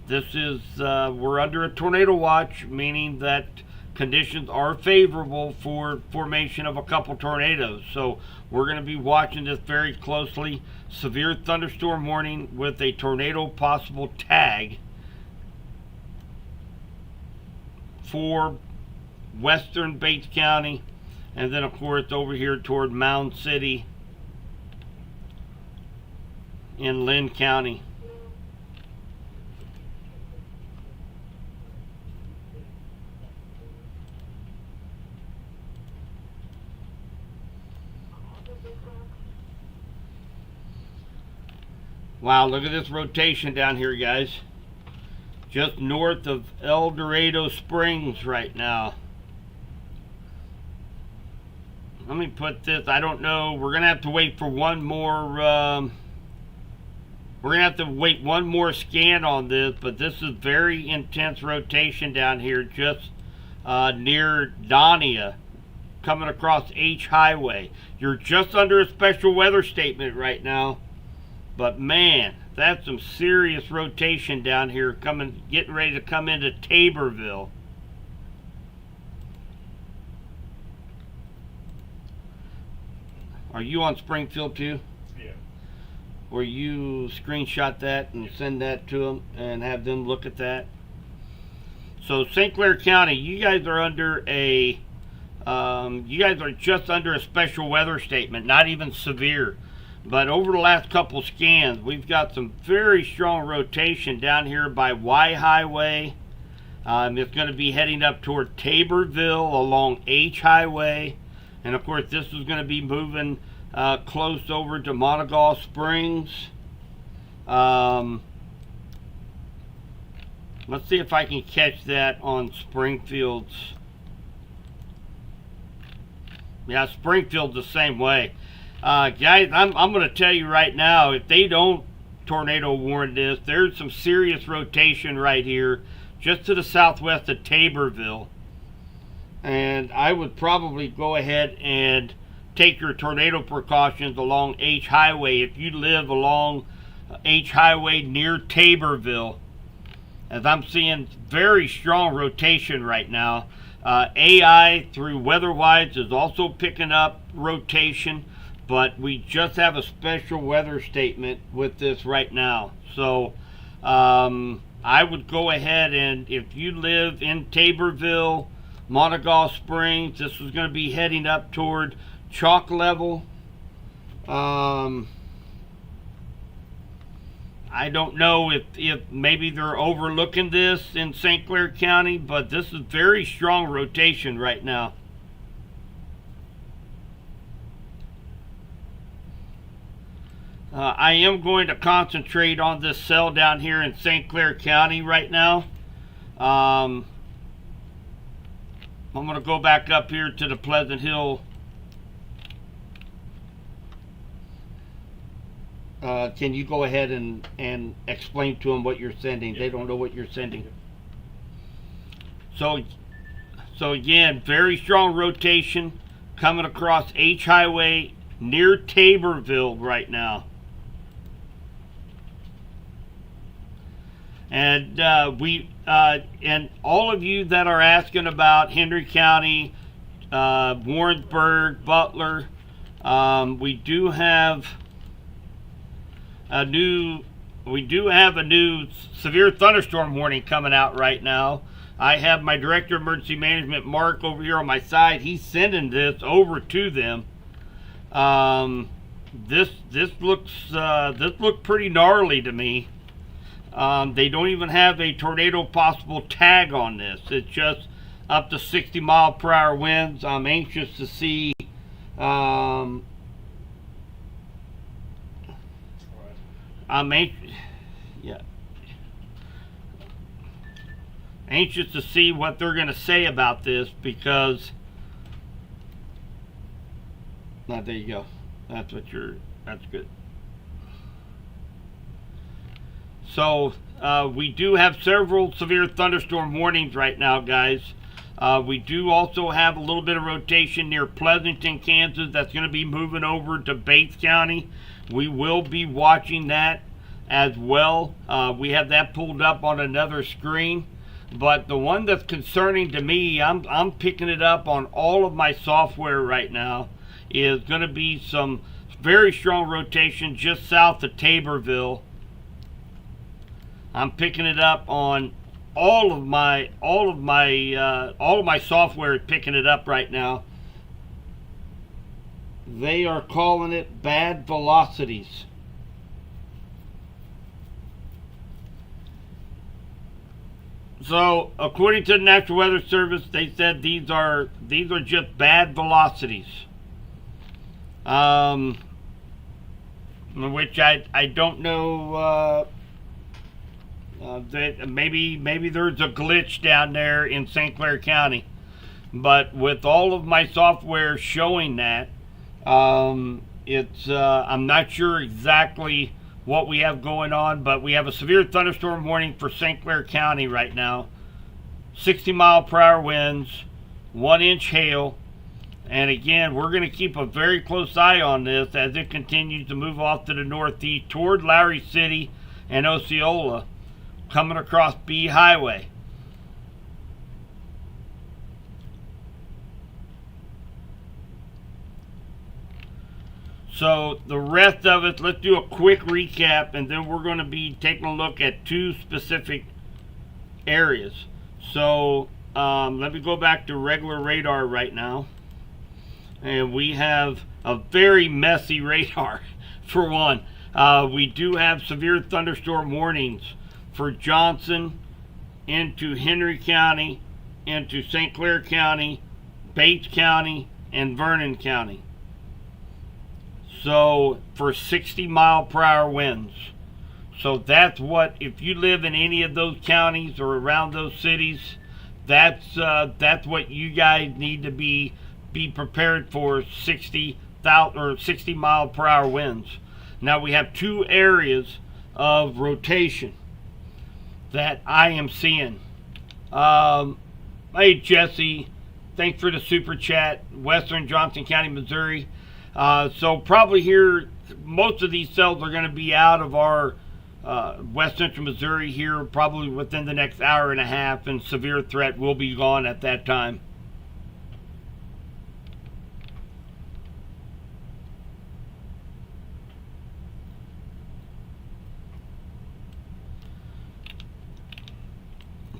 A: this is we're under a tornado watch, meaning that conditions are favorable for formation of a couple tornadoes. So we're going to be watching this very closely. Severe thunderstorm warning with a tornado possible tag for western Bates County, and then of course over here toward Mound City in Lynn County. Wow, look at this rotation down here, guys. Just north of El Dorado Springs right now. Let me put this, I don't know, we're going to have to wait for one more, we're going to have to wait one more scan on this, but this is very intense rotation down here just near Donia, coming across H Highway. You're just under a special weather statement right now. But man, that's some serious rotation down here getting ready to come into Taborville. Are you on Springfield too?
B: Yeah.
A: Or you screenshot that and send that to them and have them look at that? So St. Clair County, you guys are under a, you guys are just under a special weather statement, not even severe. But over the last couple scans, we've got some very strong rotation down here by Y Highway. It's going to be heading up toward Taborville along H Highway. And of course, this is going to be moving close over to Monegaw Springs. Let's see if I can catch that on Springfield's Yeah, Springfield's the same way. Guys, I'm going to tell you right now, if they don't tornado warn this, there's some serious rotation right here just to the southwest of Taborville. And I would probably go ahead and take your tornado precautions along H Highway if you live along H Highway near Taborville, as I'm seeing very strong rotation right now. AI through WeatherWise is also picking up rotation, but we just have a special weather statement with this right now. So I would go ahead, and if you live in Taborville, Monegaw Springs, this is going to be heading up toward chalk level. I don't know if maybe they're overlooking this in St. Clair County, but this is very strong rotation right now. I am going to concentrate on this cell down here in St. Clair County right now. I'm going to go back up here to the Pleasant Hill. Can you go ahead and explain to them what you're sending? They don't know what you're sending. So again, very strong rotation coming across H Highway near Taborville right now. And and all of you that are asking about Henry County, Warrensburg, Butler, we do have a new severe thunderstorm warning coming out right now. I have my Director of Emergency Management, Mark, over here on my side. He's sending this over to them. This looked pretty gnarly to me. They don't even have a tornado possible tag on this. It's just up to 60 mile per hour winds. I'm anxious to see anxious to see what they're going to say about this, because there you go. That's good. So we do have several severe thunderstorm warnings right now, guys. We do also have a little bit of rotation near Pleasanton, Kansas. That's going to be moving over to Bates County. We will be watching that as well. We have that pulled up on another screen. But the one that's concerning to me, I'm picking it up on all of my software right now, is going to be some very strong rotation just south of Taborville. I'm picking it up on all of my software is picking it up right now. They are calling it bad velocities. So, according to the National Weather Service, they said these are just bad velocities. Which I don't know. That maybe there's a glitch down there in St. Clair County, but with all of my software showing that, it's I'm not sure exactly what we have going on, but we have a severe thunderstorm warning for St. Clair County right now. 60 mile per hour winds, 1 inch hail, and again, we're going to keep a very close eye on this as it continues to move off to the northeast toward Lowry City and Osceola, coming across B Highway. So the rest of it, let's do a quick recap, and then we're going to be taking a look at two specific areas. So let me go back to regular radar right now. And we have a very messy radar. For one, we do have severe thunderstorm warnings for Johnson, into Henry County, into St. Clair County, Bates County, and Vernon County. So for 60 mile per hour winds. So that's what, if you live in any of those counties or around those cities, that's what you guys need to be be prepared for 60 mile per hour winds. Now we have two areas of rotation that I am seeing. Hey Jesse, thanks for the super chat. Western Johnson County, Missouri. So probably here, most of these cells are going to be out of our West Central Missouri here probably within the next hour and a half, and severe threat will be gone at that time.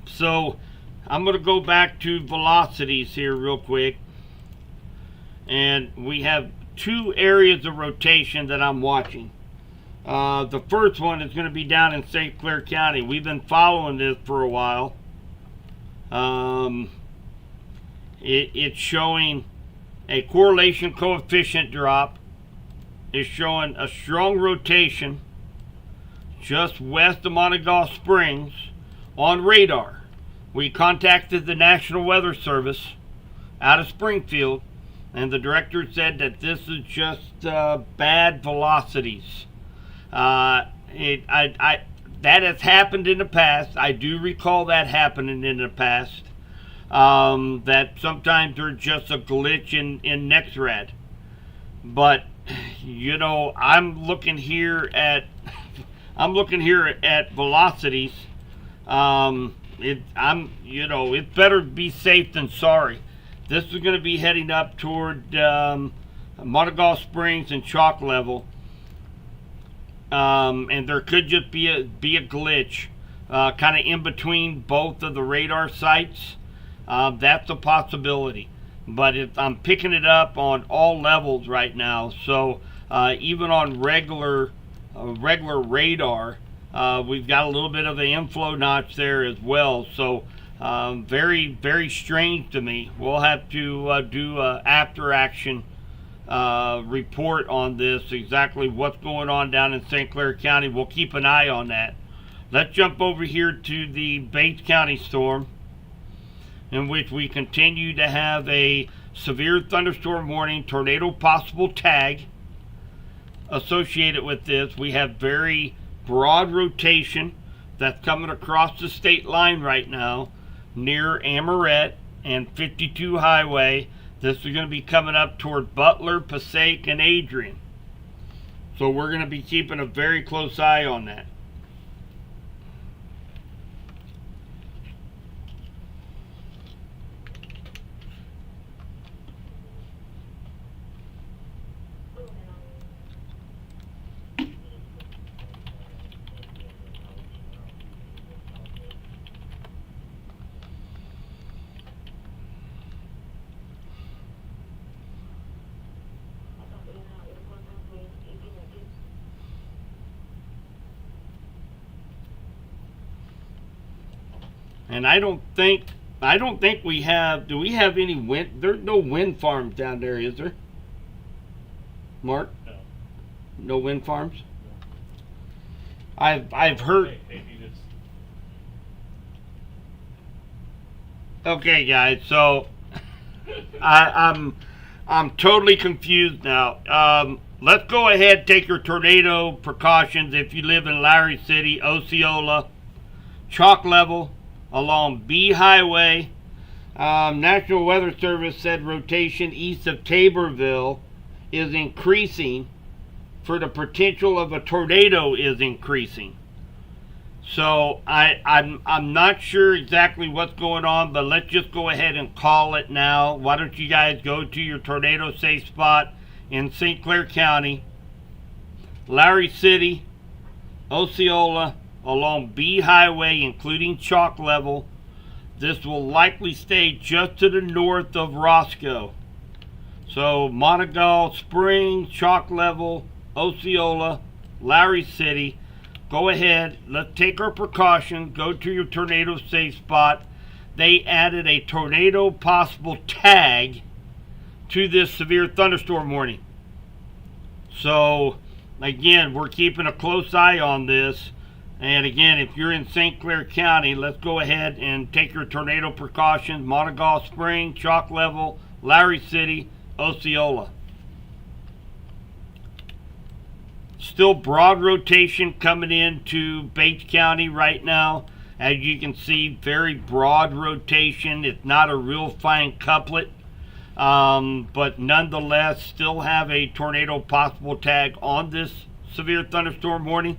A: So I'm going to go back to velocities here real quick, and we have two areas of rotation that I'm watching. The first one is going to be down in St. Clair County. We've been following this for a while. It's showing a correlation coefficient drop. It's showing a strong rotation just west of Monegaw Springs on radar. We contacted the National Weather Service out of Springfield, and the director said that this is just bad velocities. That has happened in the past. I do recall that happening in the past. That sometimes there's just a glitch in NexRad. But you know, I'm looking here at velocities. It's better be safe than sorry. This is going to be heading up toward Monegaw Springs and Chalk Level. And there could just be a glitch kind of in between both of the radar sites. That's a possibility, but I'm picking it up on all levels right now. So even on regular radar, we've got a little bit of an inflow notch there as well. So very, very strange to me. We'll have to do an after action report on this, exactly what's going on down in St. Clair County. We'll keep an eye on that. Let's jump over here to the Bates County storm, in which we continue to have a severe thunderstorm warning, tornado possible tag associated with this. We have very broad rotation that's coming across the state line right now near Amoret and 52 Highway. This is going to be coming up toward Butler, Passaic, and Adrian. So we're going to be keeping a very close eye on that. And I don't think we have. Do we have any wind? There's no wind farms down there, is there? Mark?
B: No.
A: No wind farms? No. I've heard. Okay, guys. So I'm totally confused now. Let's go ahead and take your tornado precautions if you live in Lowry City, Osceola, Chalk Level, along B Highway. National Weather Service said rotation east of Taborville is increasing, for the potential of a tornado is increasing. So I'm not sure exactly what's going on, but let's just go ahead and call it now. Why don't you guys go to your tornado safe spot in St. Clair County, Lowry City, Osceola, along B Highway, including Chalk Level. This will likely stay just to the north of Roscoe. So Monegaw Springs, Chalk Level, Osceola, Lowry City. Go ahead, let's take our precautions. Go to your tornado safe spot. They added a tornado possible tag to this severe thunderstorm warning. So again, we're keeping a close eye on this. And again, if you're in St. Clair County, let's go ahead and take your tornado precautions. Monegaw Spring, Chalk Level, Larry City, Osceola. Still broad rotation coming into Bates County right now. As you can see, very broad rotation. It's not a real fine couplet. But nonetheless, still have a tornado possible tag on this severe thunderstorm warning.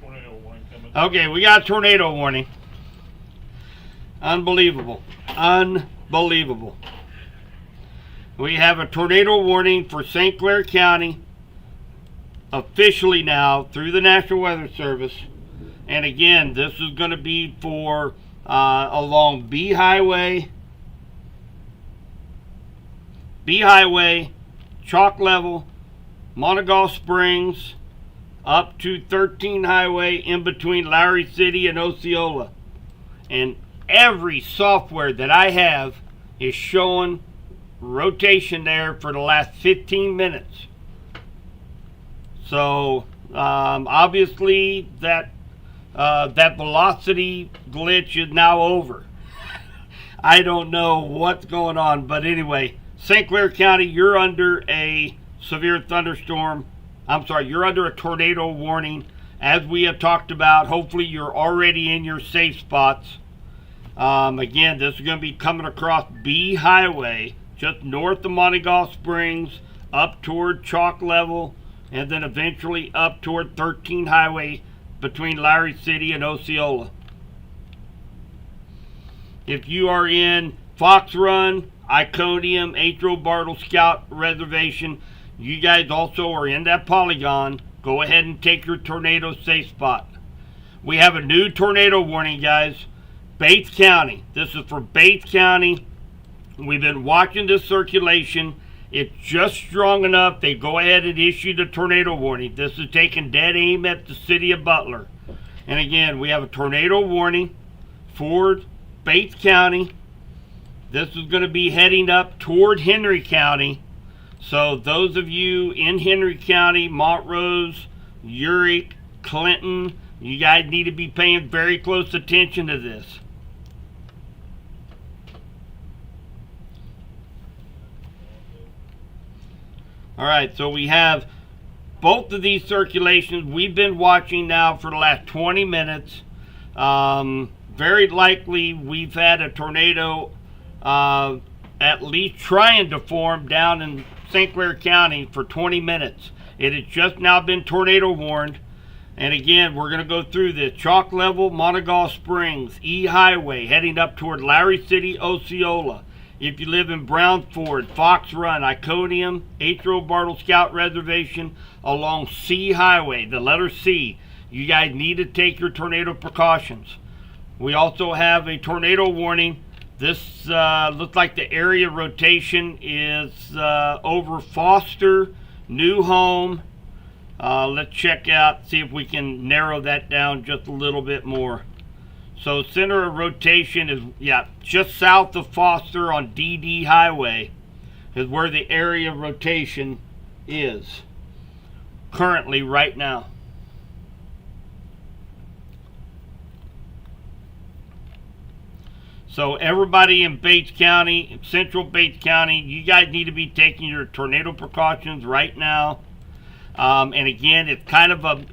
B: Tornado warning coming.
A: Okay, we got a tornado warning. Unbelievable. Unbelievable. We have a tornado warning for St. Clair County officially now through the National Weather Service. And again, this is going to be for along B Highway, Chalk Level, Monegal Springs, up to 13 Highway, in between Larry City and Osceola. And every software that I have is showing rotation there for the last 15 minutes. So obviously that velocity glitch is now over. I don't know what's going on, but anyway, St. Clair County, you're under a severe thunderstorm. I'm sorry, you're under a tornado warning. As we have talked about, hopefully you're already in your safe spots. Again, this is going to be coming across B Highway, just north of Monegal Springs, up toward Chalk Level, and then eventually up toward 13 Highway between Larry City and Osceola. If you are in Fox Run, Iconium, Atro Bartle Scout Reservation, you guys also are in that polygon. Go ahead and take your tornado safe spot. We have a new tornado warning, guys. Bates County. This is for Bates County. We've been watching this circulation. It's just strong enough. They go ahead and issue the tornado warning. This is taking dead aim at the city of Butler. And again, we have a tornado warning for Bates County. This is going to be heading up toward Henry County. So those of you in Henry County, Montrose, Uric, Clinton, you guys need to be paying very close attention to this. All right, so we have both of these circulations we've been watching now for the last 20 minutes. Very likely we've had a tornado at least trying to form down in St. Clair County for 20 minutes. It has just now been tornado warned. And again, we're going to go through this. Chalk Level, Monegal Springs, E Highway, heading up toward Larry City, Osceola. If you live in Brownsford, Fox Run, Iconium, Atro Bartle Scout Reservation, along C Highway, the letter C, you guys need to take your tornado precautions. We also have a tornado warning. This looks like the area rotation is over Foster, New Home. Let's check out, see if we can narrow that down just a little bit more. So center of rotation is, just south of Foster on DD Highway is where the area of rotation is currently right now. So everybody in Bates County, central Bates County, you guys need to be taking your tornado precautions right now. And again, it's kind of